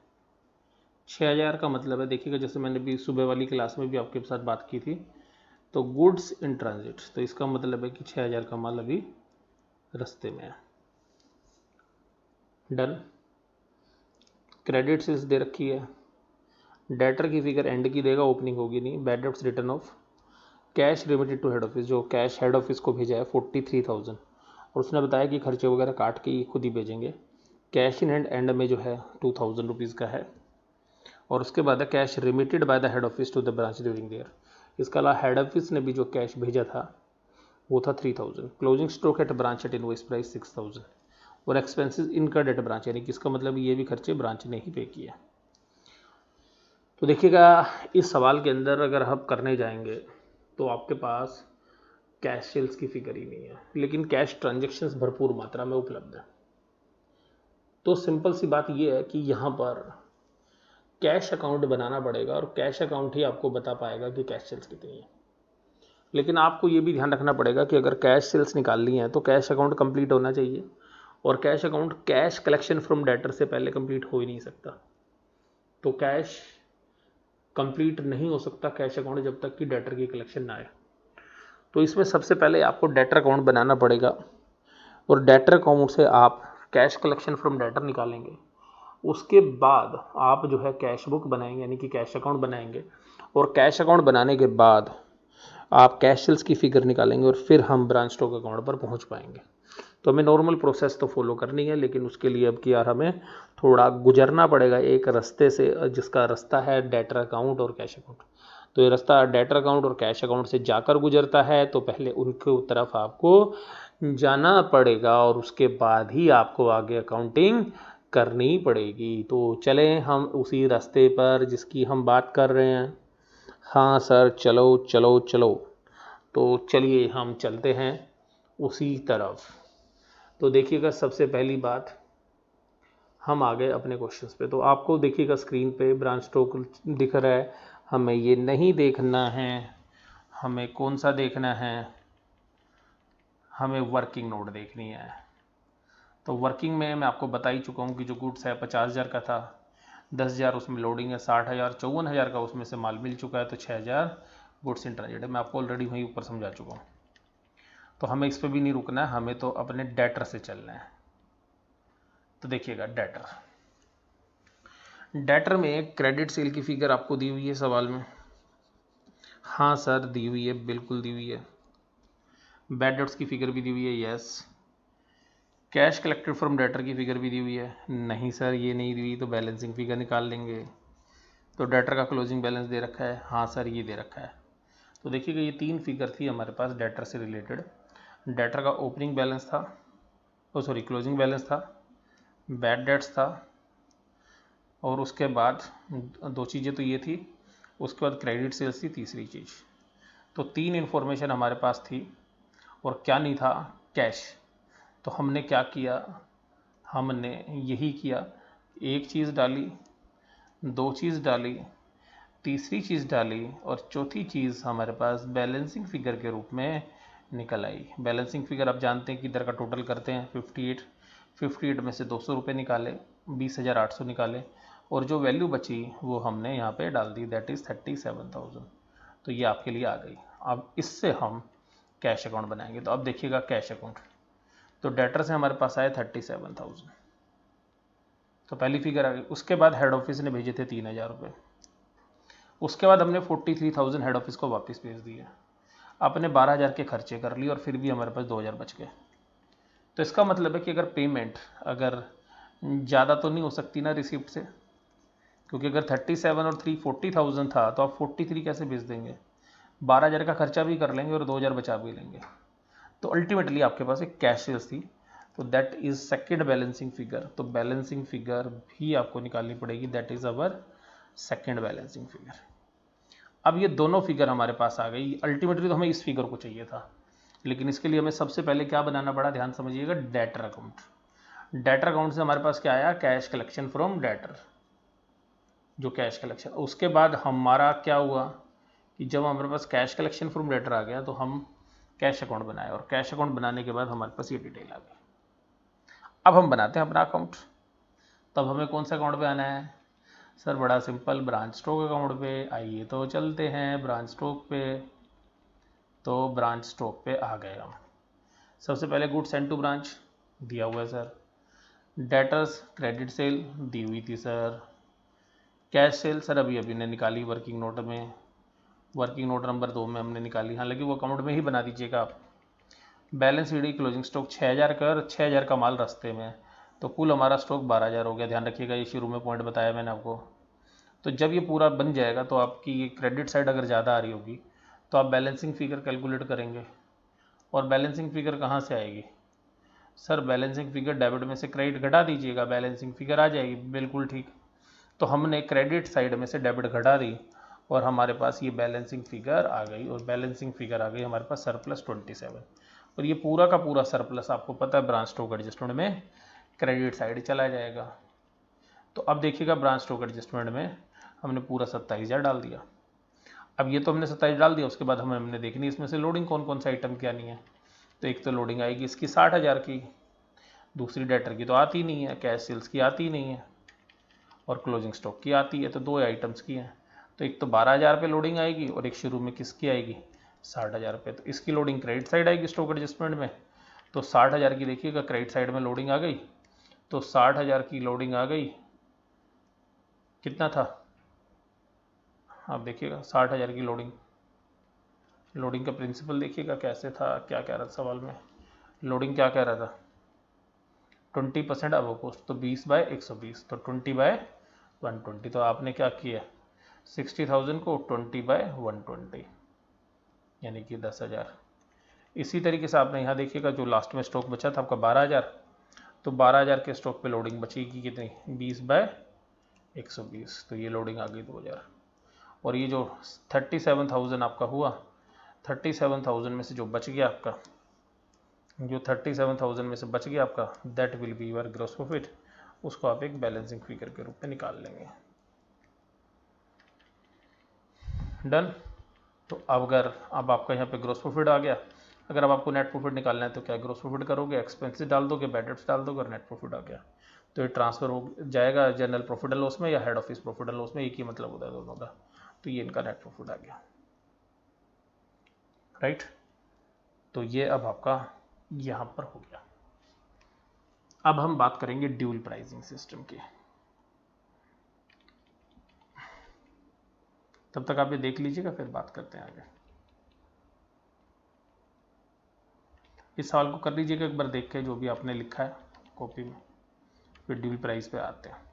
S1: 6,000 का मतलब है, देखिएगा जैसे मैंने भी सुबह वाली क्लास में भी आपके साथ बात की थी, तो गुड्स इन ट्रांजिट, तो इसका मतलब है कि 6,000 का माल अभी रास्ते में है। डन। क्रेडिट सेल्स दे रखी है, डेटर की फिगर एंड की देगा, ओपनिंग होगी नहीं। Bad debts return off, cash remitted to head office, जो कैश हेड ऑफिस को भेजा है 43,000, और उसने बताया कि खर्चे वगैरह काट के ये खुद ही भेजेंगे। कैश इन हैंड एंड में जो है 2,000 रुपीज़ का है। और उसके बाद है cash remitted by the head office to the branch during there, इसका अलावा हेड ऑफिस ने भी जो कैश भेजा था वो था 3,000। Closing stock at branch at invoice price 6,000, और एक्सपेंसेस इनकर्ड एट ब्रांच, यानी कि इसका मतलब ये भी खर्चे ब्रांच ने ही पे किए। तो देखिएगा इस सवाल के अंदर अगर हम करने जाएंगे तो आपके पास कैश सेल्स की फिगर ही नहीं है, लेकिन कैश ट्रांजेक्शन्स भरपूर मात्रा में उपलब्ध है। तो सिंपल सी बात यह है कि यहाँ पर कैश अकाउंट बनाना पड़ेगा, और कैश अकाउंट ही आपको बता पाएगा कि कैश सेल्स कितनी है। लेकिन आपको ये भी ध्यान रखना पड़ेगा कि अगर कैश सेल्स निकालनी है तो कैश अकाउंट कंप्लीट होना चाहिए, और cash account cash collection from debtor से पहले कंप्लीट हो ही नहीं सकता। तो कैश कंप्लीट नहीं हो सकता कैश अकाउंट जब तक कि डेटर की कलेक्शन ना आए। तो इसमें सबसे पहले आपको डेटर अकाउंट बनाना पड़ेगा, और डेटर अकाउंट से आप कैश कलेक्शन फ्रॉम डेटर निकालेंगे। उसके बाद आप जो है कैश बुक बनाएंगे, यानी कि कैश अकाउंट बनाएंगे, और कैश अकाउंट बनाने के बाद आप कैश सेल्स की फिगर निकालेंगे, और फिर हम ब्रांच स्टॉक अकाउंट पर पहुंच पाएंगे। तो हमें नॉर्मल प्रोसेस तो फॉलो करनी है, लेकिन उसके लिए अब कि यार हमें थोड़ा गुजरना पड़ेगा एक रास्ते से, जिसका रास्ता है डेटर अकाउंट और कैश अकाउंट। तो ये रास्ता डेटर अकाउंट और कैश अकाउंट से जाकर गुजरता है, तो पहले उनके तरफ आपको जाना पड़ेगा, और उसके बाद ही आपको आगे अकाउंटिंग करनी पड़ेगी। तो चलें हम उसी रास्ते पर जिसकी हम बात कर रहे हैं। हाँ सर, चलो चलो चलो, तो चलिए हम चलते हैं उसी तरफ। तो देखिएगा सबसे पहली बात, हम आ गए अपने क्वेश्चंस पे। तो आपको देखिएगा स्क्रीन पे ब्रांच स्टॉक दिख रहा है, हमें ये नहीं देखना है। हमें कौन सा देखना है? हमें वर्किंग नोट देखनी है। तो वर्किंग में मैं आपको बता ही चुका हूँ कि जो गुड्स है 50,000 का था, 10,000 उसमें लोडिंग है, 60,000 54,000 का उसमें से माल मिल चुका है, तो 6,000 गुड्स इन ट्रांजिट है। मैं आपको ऑलरेडी वहीं ऊपर समझा चुका हूँ। तो हमें इस पर भी नहीं रुकना है, हमें तो अपने डेटर से चलना है। तो देखिएगा डेटर में क्रेडिट सेल की फिगर आपको दी हुई है सवाल में। हाँ सर दी हुई है, बिल्कुल दी हुई है। बैड डेट्स की फिगर भी दी हुई है, yes. Cash collected from debtor की फिगर भी दी हुई है, नहीं सर ये नहीं दी हुई, तो बैलेंसिंग फिगर निकाल लेंगे। तो डेटर का क्लोजिंग बैलेंस दे रखा है, हाँ सर ये दे रखा है। तो देखिएगा ये 3 फिगर थी हमारे पास डेटर से रिलेटेड। डेटर का ओपनिंग बैलेंस था, क्लोजिंग बैलेंस था, बैड डेट्स था, और उसके बाद 2 चीज़ें तो ये थी, उसके बाद क्रेडिट सेल्स थी तीसरी चीज़। तो 3 इन्फॉर्मेशन हमारे पास थी, और क्या नहीं था? कैश। तो हमने क्या किया? हमने यही किया, एक चीज़ डाली, 2 चीज़ डाली, तीसरी चीज़ डाली, और चौथी चीज़ हमारे पास बैलेंसिंग फिगर के रूप में निकल आई। बैलेंसिंग फिगर आप जानते हैं कि इधर का टोटल करते हैं 58 में से 200 रुपये निकाले, 20,800 निकाले, और जो वैल्यू बची वो हमने यहाँ पे डाल दी, दैट इज़ 37,000। तो ये आपके लिए आ गई। अब इससे हम कैश अकाउंट बनाएंगे। तो अब देखिएगा कैश अकाउंट, तो डेटर से हमारे पास आए 37,000, तो पहली फिगर आ गई। उसके बाद हेड ऑफिस ने भेजे थे 3,000 रुपये, उसके बाद हमने 43,000 हेड ऑफिस को वापस भेज दिए। अपने 12,000 के खर्चे कर लिए, और फिर भी हमारे पास 2,000 बच गए। तो इसका मतलब है कि अगर पेमेंट अगर ज़्यादा तो नहीं हो सकती ना रिसिप्ट से, क्योंकि अगर 37 और 3 40,000 था, तो आप 43 कैसे भेज देंगे? 12,000 का खर्चा भी कर लेंगे और 2,000 बचा भी लेंगे। तो अल्टीमेटली आपके पास एक कैश सेल्स थी, तो that is second balancing figure. तो बैलेंसिंग फिगर भी आपको निकालनी पड़ेगी, that is our second balancing figure. अब ये दोनों फिगर हमारे पास आ गई। अल्टीमेटली तो हमें इस फिगर को चाहिए था, लेकिन इसके लिए हमें सबसे पहले क्या बनाना पड़ा, ध्यान समझिएगा, डेटर अकाउंट। डेटर अकाउंट से हमारे पास क्या आया? कैश कलेक्शन फ्रॉम डेटर, जो कैश कलेक्शन। उसके बाद हमारा क्या हुआ कि जब हमारे पास कैश कलेक्शन फ्रॉम डेटर आ गया, तो हम कैश अकाउंट बनाए, और कैश अकाउंट बनाने के बाद हमारे पास ये डिटेल आ गई। अब हम बनाते हैं अपना अकाउंट। तो अब हमें कौन सा अकाउंट पे आना है सर? बड़ा सिंपल, ब्रांच स्टॉक अकाउंट पे। आइए तो चलते हैं ब्रांच स्टॉक पे। तो ब्रांच स्टॉक पे आ गए हम। सबसे पहले गुड सेंड टू ब्रांच दिया हुआ है सर। डेटर्स क्रेडिट सेल दी हुई थी सर। कैश सेल सर अभी अभी ने निकाली वर्किंग नोट में, वर्किंग नोट नंबर 2 में हमने निकाली, हालांकि वो अकाउंट में ही बना दीजिएगा आप। बैलेंस शीट क्लोजिंग स्टॉक 6000 का और 6000 का माल रास्ते में, तो कुल हमारा स्टॉक 12000 हो गया। ध्यान रखिएगा, ये शुरू में पॉइंट बताया मैंने आपको। तो जब ये पूरा बन जाएगा तो आपकी ये क्रेडिट साइड अगर ज़्यादा आ रही होगी तो आप बैलेंसिंग फिगर कैलकुलेट करेंगे। और बैलेंसिंग फिगर कहाँ से आएगी सर? बैलेंसिंग फिगर डेबिट में से क्रेडिट घटा दीजिएगा, बैलेंसिंग फिगर आ जाएगी। बिल्कुल ठीक। तो हमने क्रेडिट साइड में से डेबिट घटा दी और हमारे पास ये बैलेंसिंग फिगर आ गई, और बैलेंसिंग फिगर आ गई हमारे पास सरप्लस 27। और ये पूरा का पूरा सरप्लस आपको पता है ब्रांच स्टॉक एडजस्टमेंट में क्रेडिट साइड चला जाएगा। तो अब देखिएगा ब्रांच स्टॉक एडजस्टमेंट में हमने पूरा 27,000 डाल दिया। अब ये तो हमने 27 डाल दिया, उसके बाद हमने देखनी इसमें से लोडिंग कौन कौन सा आइटम की आनी है। तो एक तो लोडिंग आएगी इसकी 60,000 की, दूसरी डेटर की तो आती नहीं है, कैश सेल्स की आती नहीं है, और क्लोजिंग स्टॉक की आती है। तो दो आइटम्स की हैं। तो एक तो 12,000 पे लोडिंग आएगी और एक शुरू में किसकी आएगी 60,000 पे। तो इसकी लोडिंग क्रेडिट साइड आएगी स्टॉक एडजस्टमेंट में। तो 60,000 की देखिएगा क्रेडिट साइड में लोडिंग आ गई। तो 60,000 की लोडिंग आ गई, कितना था आप देखिएगा 60,000 की लोडिंग। लोडिंग का प्रिंसिपल देखिएगा कैसे था, क्या कह रहा था सवाल में। लोडिंग क्या कह रहा था 20% अब कॉस्ट, तो 20/120, तो 20/120। तो आपने क्या किया 60,000 को 20/120 यानी कि 10,000। इसी तरीके से आपने यहाँ देखिएगा जो लास्ट में स्टॉक बचा था आपका 12,000, तो 12,000 के स्टॉक पे लोडिंग बचेगी कितनी 20/120, तो ये लोडिंग आ गई 2,000। और ये जो 37,000 आपका हुआ, 37,000 में से जो बच गया आपका, जो 37,000 में से बच गया आपका, that will be your gross profit. उसको आप एक बैलेंसिंग फिगर के रूप में निकाल लेंगे। डन। तो अब आपका यहाँ पे ग्रॉस प्रॉफिट आ गया। अगर अब आपको नेट प्रॉफिट निकालना है तो क्या ग्रॉस प्रॉफिट करोगे, एक्सपेंसेस डाल दोगे, बैड डेट्स डाल दोगे और नेट प्रॉफिट आ गया। तो ये ट्रांसफर हो जाएगा जनरल प्रॉफिट एंड लॉस में या head office profit and loss में, एक ही मतलब होता है दोनों का। तो ये इनका नेट प्रॉफिट आ गया, राइट। तो ये अब आपका यहाँ पर हो गया। अब हम बात करेंगे ड्यूल प्राइसिंग सिस्टम की। तब तक आप ये देख लीजिएगा, फिर बात करते हैं आगे। इस सवाल को कर लीजिएगा एक बार देख के, जो भी आपने लिखा है कॉपी में, फिर ड्यूल प्राइस पे आते हैं।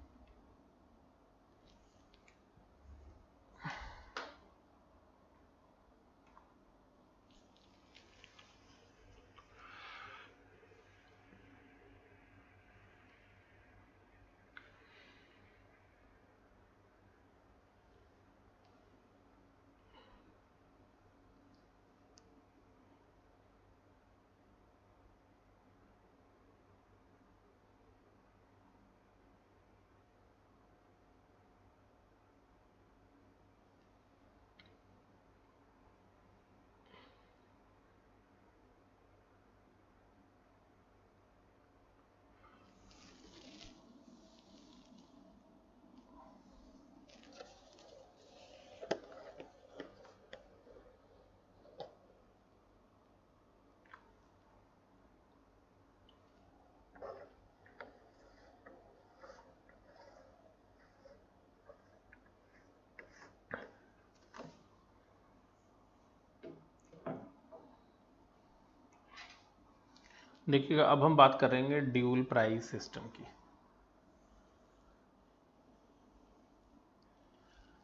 S1: देखिएगा अब हम बात करेंगे ड्यूल प्राइस सिस्टम की।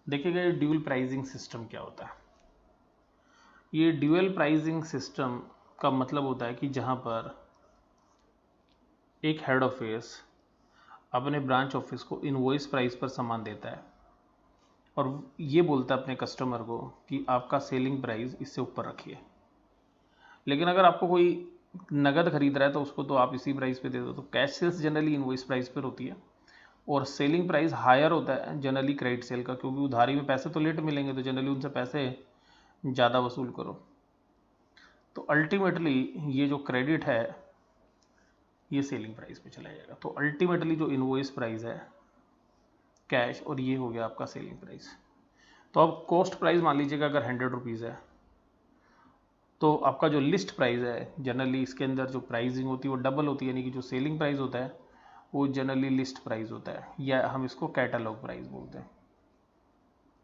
S1: देखिएगा ये ड्यूल प्राइसिंग सिस्टम क्या होता है। ये ड्यूअल प्राइसिंग सिस्टम का मतलब होता है कि जहां पर एक हेड ऑफिस अपने ब्रांच ऑफिस को इनवॉइस प्राइस पर सामान देता है और ये बोलता है अपने कस्टमर को कि आपका सेलिंग प्राइस इससे ऊपर रखिए। लेकिन अगर आपको कोई नगद खरीद रहा है तो उसको तो आप इसी प्राइस पे दे दो। तो cash sales generally invoice price पर होती है और सेलिंग प्राइस हायर होता है जनरली क्रेडिट सेल का, क्योंकि उधारी में पैसे तो लेट मिलेंगे, तो जनरली उनसे पैसे ज़्यादा वसूल करो। तो अल्टीमेटली ये जो क्रेडिट है ये सेलिंग प्राइस पे चला जाएगा। तो अल्टीमेटली जो इनवॉइस प्राइस है कैश, और ये हो गया आपका सेलिंग प्राइस। तो अब कॉस्ट प्राइस मान लीजिएगा अगर 100 रुपीज़ है, तो आपका जो लिस्ट प्राइस है, जनरली इसके अंदर जो प्राइसिंग होती है वो डबल होती है, यानी कि जो सेलिंग प्राइस होता है वो जनरली लिस्ट प्राइस होता है, या हम इसको कैटालॉग प्राइस बोलते हैं,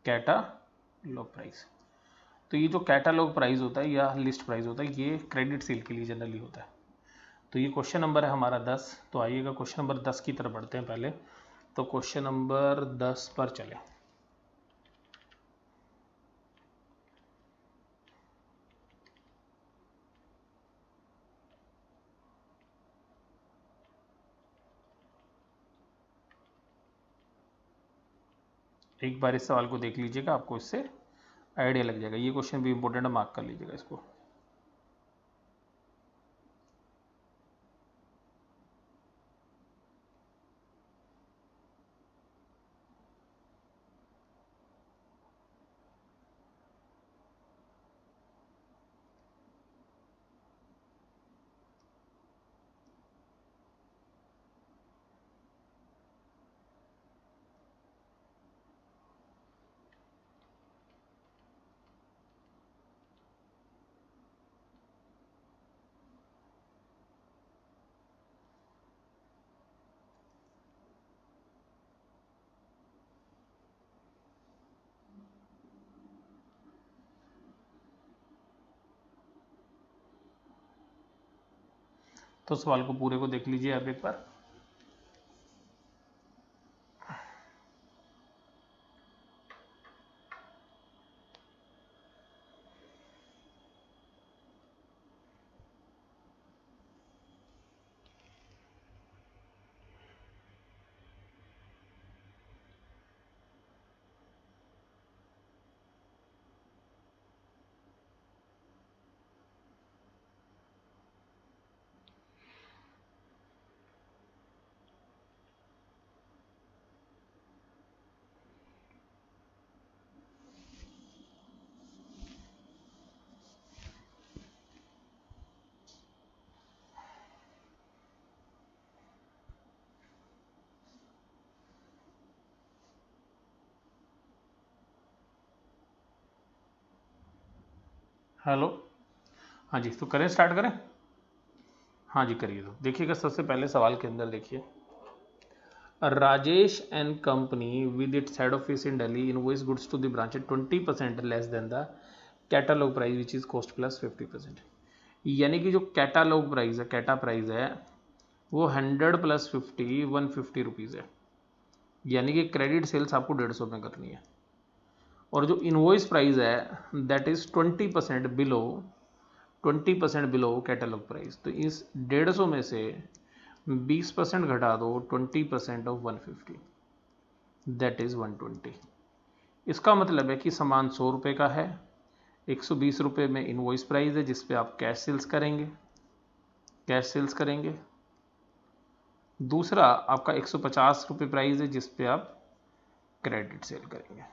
S1: कैटालॉग प्राइस। तो ये जो कैटालॉग प्राइस होता है या लिस्ट प्राइस होता है, ये क्रेडिट सेल के लिए जनरली होता है। तो ये क्वेश्चन नंबर है हमारा 10। तो आइएगा क्वेश्चन नंबर 10 की तरफ बढ़ते हैं पहले। तो क्वेश्चन नंबर 10 पर चले। एक बार इस सवाल को देख लीजिएगा, आपको इससे आइडिया लग जाएगा। ये क्वेश्चन भी इंपॉर्टेंट है, मार्क कर लीजिएगा इसको। तो सवाल को पूरे को देख लीजिए आप एक बार। हेलो, हाँ जी, तो करें, स्टार्ट करें। हाँ जी करिए। तो देखिएगा सबसे पहले सवाल के अंदर देखिए, Rajesh and company with its head office in Delhi invoice goods to the branch at 20% less than the catalogue price which is cost plus 50%। यानी कि जो कैटालॉग प्राइस है, कैटा प्राइस है, वो 100 प्लस 50 150 रुपीज़ है। यानी कि क्रेडिट सेल्स आपको 150 में करनी है, और जो इनवॉइस प्राइस है that is 20% below catalogue price. तो इस 150 में से 20% घटा दो 20% ऑफ 150, दैट इज 120। इसका मतलब है कि सामान 100 रुपये का है, 120 रुपये में इनवॉइस प्राइस है जिस पे आप कैश सेल्स करेंगे। दूसरा आपका 150 रुपये प्राइस है जिस पे आप क्रेडिट सेल करेंगे।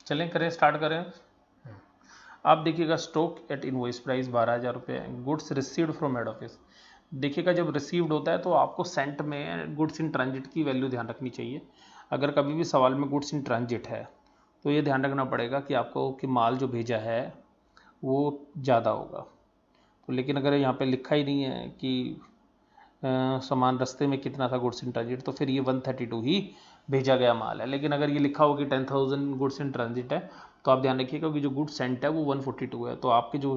S1: चलें, करें, स्टार्ट करें। आप देखिएगा स्टॉक एट इनवॉइस प्राइस 12,000 रुपये, goods received from head office. देखिएगा जब रिसीव्ड होता है तो आपको सेंट में गुड्स इन ट्रांजिट की वैल्यू ध्यान रखनी चाहिए। अगर कभी भी सवाल में गुड्स इन ट्रांजिट है तो ये ध्यान रखना पड़ेगा कि आपको कि माल जो भेजा है वो ज़्यादा होगा। तो लेकिन अगर यहाँ पे लिखा ही नहीं है कि सामान रास्ते में कितना था गुड्स इन ट्रांजिट, तो फिर ये 132 ही भेजा गया माल है। लेकिन अगर ये लिखा हो कि 10,000 गुड्स इन ट्रांजिट है, तो आप ध्यान रखिएगा कि जो गुड्स सेंट है वो 142 है, तो आपके जो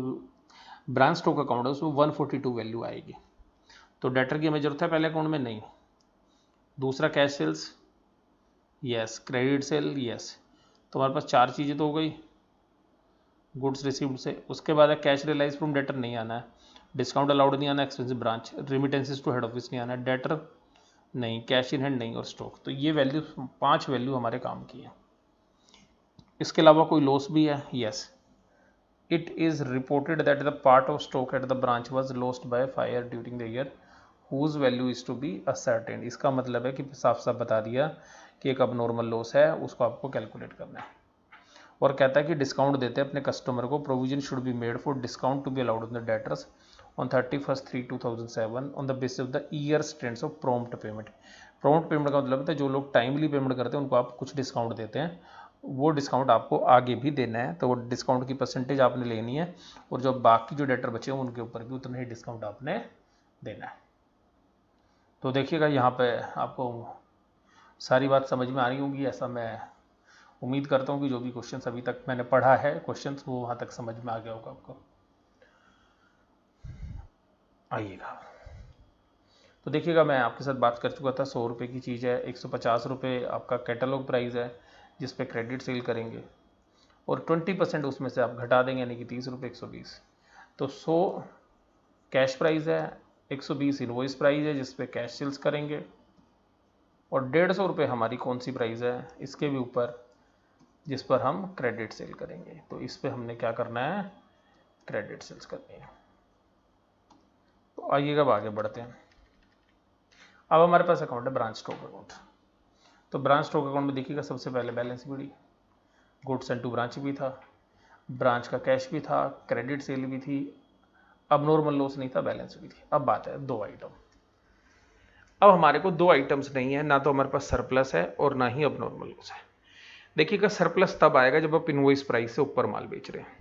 S1: ब्रांच स्टॉक अकाउंट है उसमें 142 वैल्यू आएगी। तो डेटर की हमें जरूरत है पहले अकाउंट में, नहीं। दूसरा cash sales, yes. Credit sale, yes. तो हमारे पास 4 चीज़ें तो हो गई गुड्स रिसीव्ड से। उसके बाद है कैश रियलाइज फ्रॉम डेटर, नहीं आना है। डिस्काउंट अलाउड नहीं आना, expensive branch, remittances to head office नहीं आना, डेटर नहीं, कैश इन हैंड नहीं, और स्टॉक। तो ये वैल्यू 5 वैल्यू हमारे काम की है। इसके अलावा कोई लॉस भी है, yes. It is reported that the part of stock at the branch was lost by fire during the year whose value is to be ascertain. इसका मतलब है कि साफ साफ बता दिया कि एक अब नॉर्मल लॉस है, उसको आपको कैलकुलेट करना है। और कहता है कि डिस्काउंट देते हैं अपने कस्टमर को, provision should be made for discount to be allowed on the debtors on 31/3/2007 on the basis of the years trends of prompt payment. Prompt payment का मतलब है जो लोग टाइमली पेमेंट करते हैं उनको आप कुछ डिस्काउंट देते हैं, वो डिस्काउंट आपको आगे भी देना है, तो वो डिस्काउंट की परसेंटेज आपने लेनी है और जो बाकी जो डेटर बचे हैं उनके ऊपर भी उतना ही डिस्काउंट आपने देना है। तो देखिएगा यहाँ पे आपको सारी बात समझ में आ रही होगी, ऐसा मैं उम्मीद करता हूँ कि जो भी क्वेश्चन अभी तक मैंने पढ़ा है क्वेश्चन वो वहाँ तक समझ में आ गया होगा आपको। आइएगा तो देखिएगा, मैं आपके साथ बात कर चुका था 100 रुपये की चीज़ है, 150 रुपये आपका कैटलॉग प्राइस है जिस पे क्रेडिट सेल करेंगे और 20% उसमें से आप घटा देंगे यानी कि 30 रुपये 120। तो 100 कैश प्राइस है, 120 इनवॉइस प्राइस है जिस पे कैश सेल्स करेंगे और 150 रुपये हमारी कौन सी प्राइस है इसके भी ऊपर जिस पर हम क्रेडिट सेल करेंगे। तो इस पे हमने क्या करना है, क्रेडिट सेल्स करनी है। तो आइएगा अब आगे बढ़ते हैं। अब हमारे पास अकाउंट है ब्रांच स्टॉक अकाउंट। तो ब्रांच स्टॉक अकाउंट में देखिएगा सबसे पहले balance sheet, goods and to branch भी था, ब्रांच का कैश भी था, क्रेडिट सेल भी थी, अब नॉर्मल लॉस नहीं था, बैलेंस भी थी। अब बात है दो आइटम। अब हमारे को दो आइटम्स नहीं है, ना तो हमारे पास सरप्लस है और ना ही अब नॉर्मल लॉस है। देखिएगा सरप्लस तब आएगा जब आप इनवॉइस प्राइस से ऊपर माल बेच रहे हैं,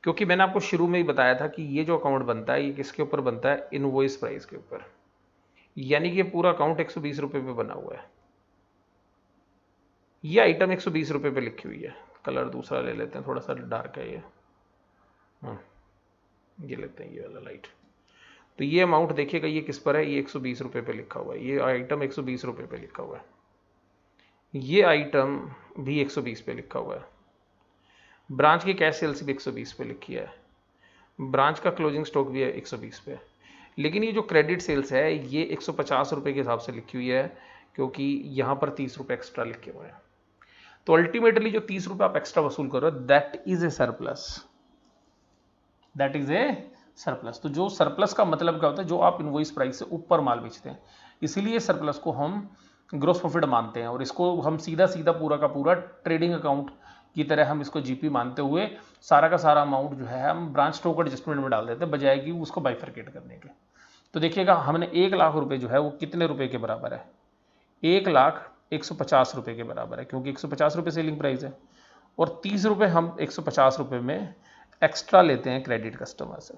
S1: क्योंकि मैंने आपको शुरू में ही बताया था कि ये जो अकाउंट बनता है ये किसके ऊपर बनता है, इनवॉइस प्राइस के ऊपर। यानी कि ये पूरा अकाउंट 120 रुपये पे बना हुआ है। ये आइटम 120 रुपये पे लिखी हुई है। कलर दूसरा ले लेते हैं, थोड़ा सा डार्क है ये, ये लेते हैं ये वाला लाइट। तो ये अमाउंट देखिएगा ये किस पर है, ये 120 रुपये पे लिखा हुआ है, ये आइटम 120 रुपये पे लिखा हुआ है, ये आइटम भी 120 पे लिखा हुआ है, ब्रांच की कैश सेल्स भी 120 पे लिखी है, ब्रांच का क्लोजिंग स्टॉक भी है 120 पे। लेकिन ये जो क्रेडिट सेल्स है ये 150 रुपये के हिसाब से लिखी हुई है, क्योंकि यहाँ पर 30 रुपये एक्स्ट्रा लिखे हुए हैं। तो अल्टीमेटली जो 30 रुपये आप एक्स्ट्रा वसूल कर रहे हो that is a surplus, that is a surplus. तो जो सरप्लस का मतलब क्या होता है, जो आप इनवॉइस प्राइस से ऊपर माल बेचते हैं, इसीलिए सरप्लस को हम ग्रोस प्रॉफिट मानते हैं और इसको हम सीधा सीधा पूरा का पूरा ट्रेडिंग अकाउंट की तरह हम इसको जीपी मानते हुए सारा का सारा अमाउंट जो है हम ब्रांच स्टॉक एडजस्टमेंट में डाल देते हैं, बजाय कि उसको बाइफरकेट करने के। तो देखिएगा हमने 1 लाख रुपए जो है वो कितने रुपए के बराबर है, 1,150 रुपये के बराबर है, क्योंकि 150 रुपये सेलिंग प्राइस है और 30 रुपये हम 150 रुपये में एक्स्ट्रा लेते हैं क्रेडिट कस्टमर से।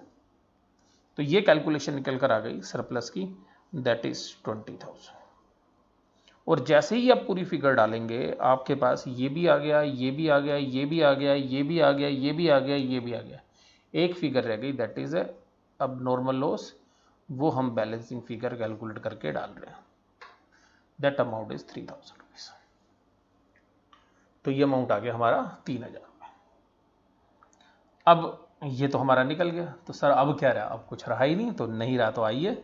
S1: तो ये कैलकुलेशन निकल कर आ गई सरप्लस की, दैट इज 20,000। और जैसे ही आप पूरी फिगर डालेंगे आपके पास ये भी आ गया, ये भी आ गया, ये भी आ गया, ये भी आ गया, ये भी आ गया, ये भी आ गया, एक फिगर रह गई दैट इज अब नॉर्मल लॉस, वो हम बैलेंसिंग फिगर कैलकुलेट करके डाल रहे हैं, दैट अमाउंट इज 3,000 रुपीज। तो ये अमाउंट आ गया हमारा 3,000 रुपये। अब ये तो हमारा निकल गया, तो सर अब क्या रहा, अब कुछ रहा ही नहीं, तो नहीं रहा तो आइए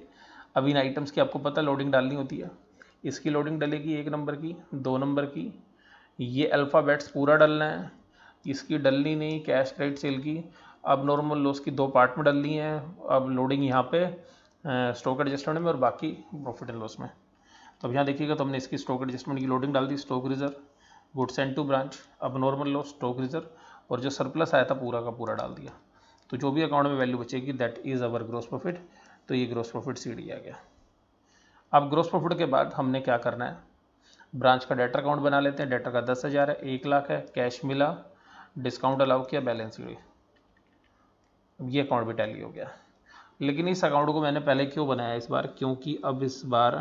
S1: अब इन आइटम्स की आपको पता लोडिंग डालनी होती है। इसकी लोडिंग डलेगी 1 नंबर की, 2 नंबर की, ये अल्फ़ाबेट्स पूरा डलना है, इसकी डलनी नहीं कैश क्रेडिट सेल की। अब नॉर्मल लॉस की 2 पार्ट में डलनी है, अब लोडिंग यहाँ पे स्टॉक एडजस्टमेंट में और बाकी प्रॉफिट एंड लॉस में। तो अब यहाँ देखिएगा तो हमने इसकी स्टॉक एडजस्टमेंट की लोडिंग डाल दी, stock reserve, goods and to branch, अब नॉर्मल लॉस, स्टॉक रिजर्व और जो सरप्लस आया था पूरा का पूरा डाल दिया। तो जो भी अकाउंट में वैल्यू बचेगी that is our gross profit. तो ये ग्रॉस प्रॉफिट सीडी आ गया। अब ग्रॉस प्रॉफिट के बाद हमने क्या करना है, ब्रांच का डेटर अकाउंट बना लेते हैं। डेटर का 10,000 है, 1 लाख है, कैश मिला, डिस्काउंट अलाउ किया, बैलेंस शीट, ये अकाउंट भी टैली हो गया। लेकिन इस अकाउंट को मैंने पहले क्यों बनाया इस बार, क्योंकि अब इस बार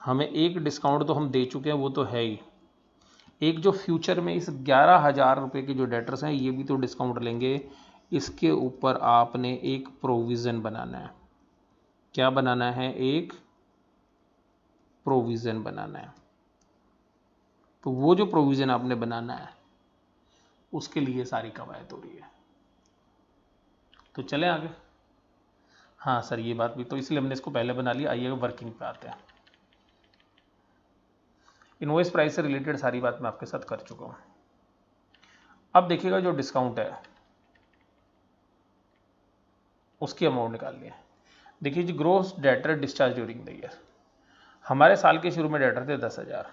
S1: हमें एक डिस्काउंट तो हम दे चुके हैं वो तो है ही, एक जो फ्यूचर में इस 11,000 रुपये के जो डेटर्स हैं ये भी तो डिस्काउंट लेंगे, इसके ऊपर आपने एक प्रोविज़न बनाना है। क्या बनाना है, एक प्रोविज़न बनाना है। तो वो जो प्रोविज़न आपने बनाना है उसके लिए सारी कवायद हो रही है। तो चलें आगे। हाँ सर ये बात भी तो इसलिए हमने इसको पहले बना लिया। आइए वर्किंग पे आते हैं। इनवॉइस प्राइस से रिलेटेड सारी बात मैं आपके साथ कर चुका हूँ। अब देखिएगा जो डिस्काउंट है उसकी अमाउंट निकालनी है। देखिए जी, gross debtor discharge during the year, हमारे साल के शुरू में डेटर थे 10,000,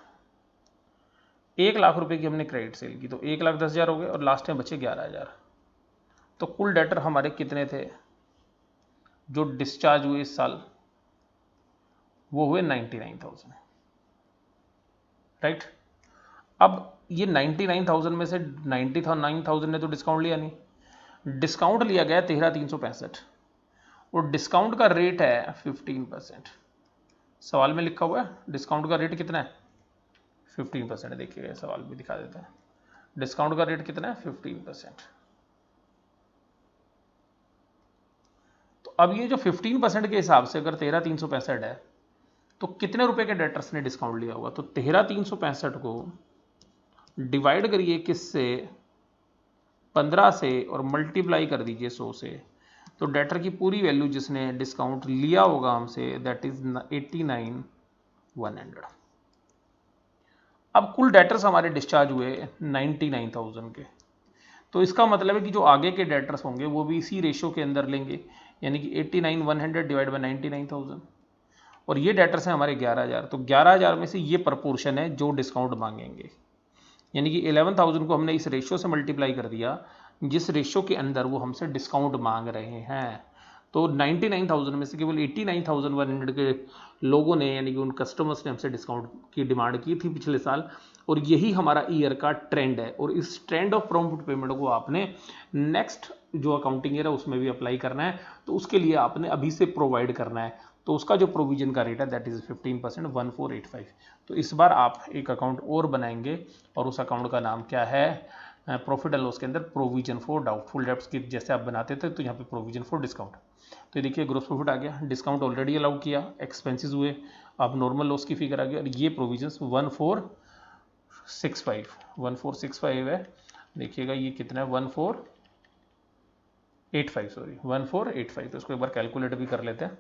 S1: 1,00,000 रुपए की हमने क्रेडिट सेल की तो 1,10,000 हो गए और लास्ट में बचे 11,000। तो कुल डेटर हमारे कितने थे जो डिस्चार्ज हुए इस साल, वो हुए 99,000, राइट। अब ये 99,000 में से 99,000 ने तो डिस्काउंट लिया नहीं, डिस्काउंट लिया गया 13,365 और डिस्काउंट का रेट है 15%। सवाल में लिखा हुआ है डिस्काउंट का रेट कितना है 15%। देखिएगा सवाल भी दिखा देते हैं, डिस्काउंट का रेट कितना है 15%। तो अब ये जो 15% के हिसाब से अगर 13,365 है तो कितने रुपए के डेटर्स ने डिस्काउंट लिया होगा, तो 13,365 को डिवाइड करिए किससे 15 से और मल्टीप्लाई कर दीजिए 100 से, तो डेटर की पूरी वैल्यू जिसने डिस्काउंट लिया होगा हमसे दैट इज 89,100। अब कुल डेटर्स हमारे डिस्चार्ज हुए 99,000 के, तो इसका मतलब है कि जो आगे के डेटर्स होंगे वो भी इसी रेशियो के अंदर लेंगे, यानी कि 89,100 डिवाइड बाई 99,000 और ये डेटर्स हैं हमारे 11,000। तो 11,000 में से ये प्रपोर्शन है जो डिस्काउंट मांगेंगे, यानी कि 11,000 को हमने इस रेशियो से मल्टीप्लाई कर दिया जिस रेशियो के अंदर वो हमसे डिस्काउंट मांग रहे हैं। तो 99,000 में से केवल 89,100 के लोगों ने, यानी कि उन कस्टमर्स ने हमसे डिस्काउंट की डिमांड की थी पिछले साल, और यही हमारा ईयर का ट्रेंड है। और इस ट्रेंड ऑफ प्रॉम्प्ट पेमेंट को आपने नेक्स्ट जो अकाउंटिंग ईयर है उसमें भी अप्लाई करना है, तो उसके लिए आपने अभी से प्रोवाइड करना है। तो उसका जो प्रोविजन का रेट है दैट इज 15%, 1485। तो इस बार आप एक अकाउंट और बनाएंगे और उस अकाउंट का नाम क्या है, प्रॉफिट एंड लॉस के अंदर प्रोविजन फॉर डाउटफुल डेब्ट्स की जैसे आप बनाते थे, तो यहाँ पे प्रोविजन फॉर डिस्काउंट। तो ये देखिए ग्रोस प्रॉफिट आ गया, डिस्काउंट ऑलरेडी अलाउ किया, एक्सपेंसेस हुए, अब नॉर्मल लॉस की फिगर आ गई और ये प्रोविजंस 1465 है। देखिएगा ये कितना है 1485, तो इसको एक बार कैलकुलेट भी कर लेते हैं।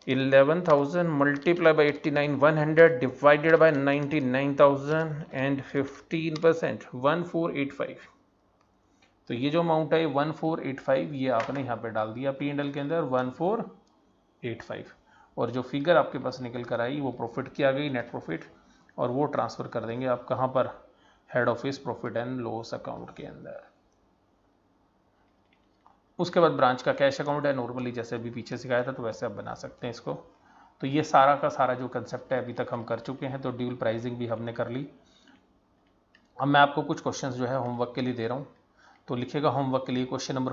S1: 11,000 multiply by 89,100 divided by 99,000 and 15%, 1485। तो ये जो अमाउंट है 1485 ये आपने यहाँ पे डाल दिया P&L के अंदर 1485, और जो फिगर आपके पास निकल कर आई वो प्रॉफिट की आ गई, नेट प्रॉफिट, और वो ट्रांसफ़र कर देंगे आप कहाँ पर, head office profit and loss account के अंदर। उसके बाद ब्रांच का कैश अकाउंट है, नॉर्मली जैसे अभी पीछे सिखाया था तो वैसे आप बना सकते हैं इसको। तो ये सारा का सारा जो कंसेप्ट है अभी तक हम कर चुके हैं। तो ड्यूल प्राइसिंग भी हमने कर ली। अब मैं आपको कुछ क्वेश्चंस जो है होमवर्क के लिए दे रहा हूँ, तो लिखिएगा होमवर्क के लिए क्वेश्चन नंबर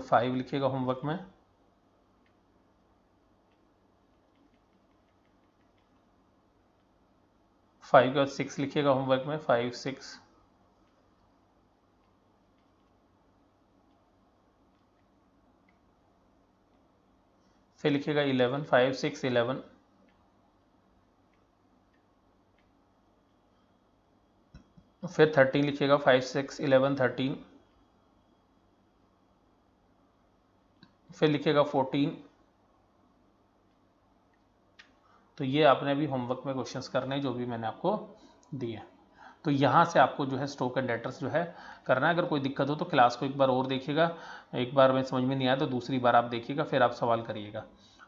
S1: 5 लिखिएगा होमवर्क में। फाइव और 6 लिखिएगा होमवर्क में, 5, 6। फिर लिखिएगा 11, 5, 6, 11। फिर 13 लिखिएगा, 5, 6, 11, 13। फिर लिखिएगा 14। तो ये आपने अभी होमवर्क में क्वेश्चंस करने जो भी मैंने आपको दिए। तो यहाँ से आपको जो है स्टॉक एंड डेटर्स जो है करना है। अगर कोई दिक्कत हो तो क्लास को एक बार और देखिएगा, एक बार में समझ में नहीं आया तो दूसरी बार आप देखिएगा, फिर आप सवाल करिएगा।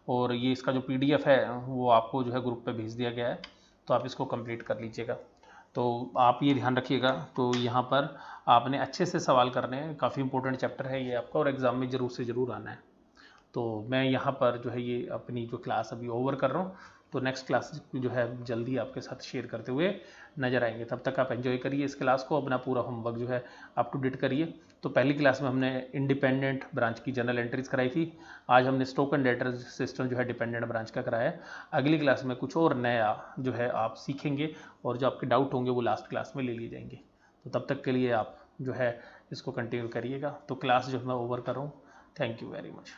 S1: और ये इसका जो PDF है वो आपको जो है ग्रुप पे भेज दिया गया है, तो आप इसको कंप्लीट कर लीजिएगा। तो आप ये ध्यान रखिएगा, तो यहाँ पर आपने अच्छे से सवाल करने हैं, काफ़ी इंपॉर्टेंट चैप्टर है ये आपका और एग्ज़ाम में ज़रूर से ज़रूर आना है। तो मैं यहाँ पर जो है ये अपनी जो क्लास अभी ओवर कर रहा हूँ, तो नेक्स्ट क्लास जो है जल्दी आपके साथ शेयर करते हुए नज़र आएंगे। तब तक आप एंजॉय करिए इस क्लास को, अपना पूरा होमवर्क जो है अप टू डेट करिए। तो पहली क्लास में हमने इंडिपेंडेंट ब्रांच की जनरल एंट्रीज कराई थी, आज हमने स्टॉक एंड डेटर सिस्टम जो है डिपेंडेंट ब्रांच का कराया है। अगली क्लास में कुछ और नया जो है आप सीखेंगे और जो आपके डाउट होंगे वो लास्ट क्लास में ले लिए जाएंगे। तो तब तक के लिए आप जो है इसको कंटिन्यू करिएगा। तो क्लास जो मैं ओवर कर रहा हूँ, थैंक यू वेरी मच।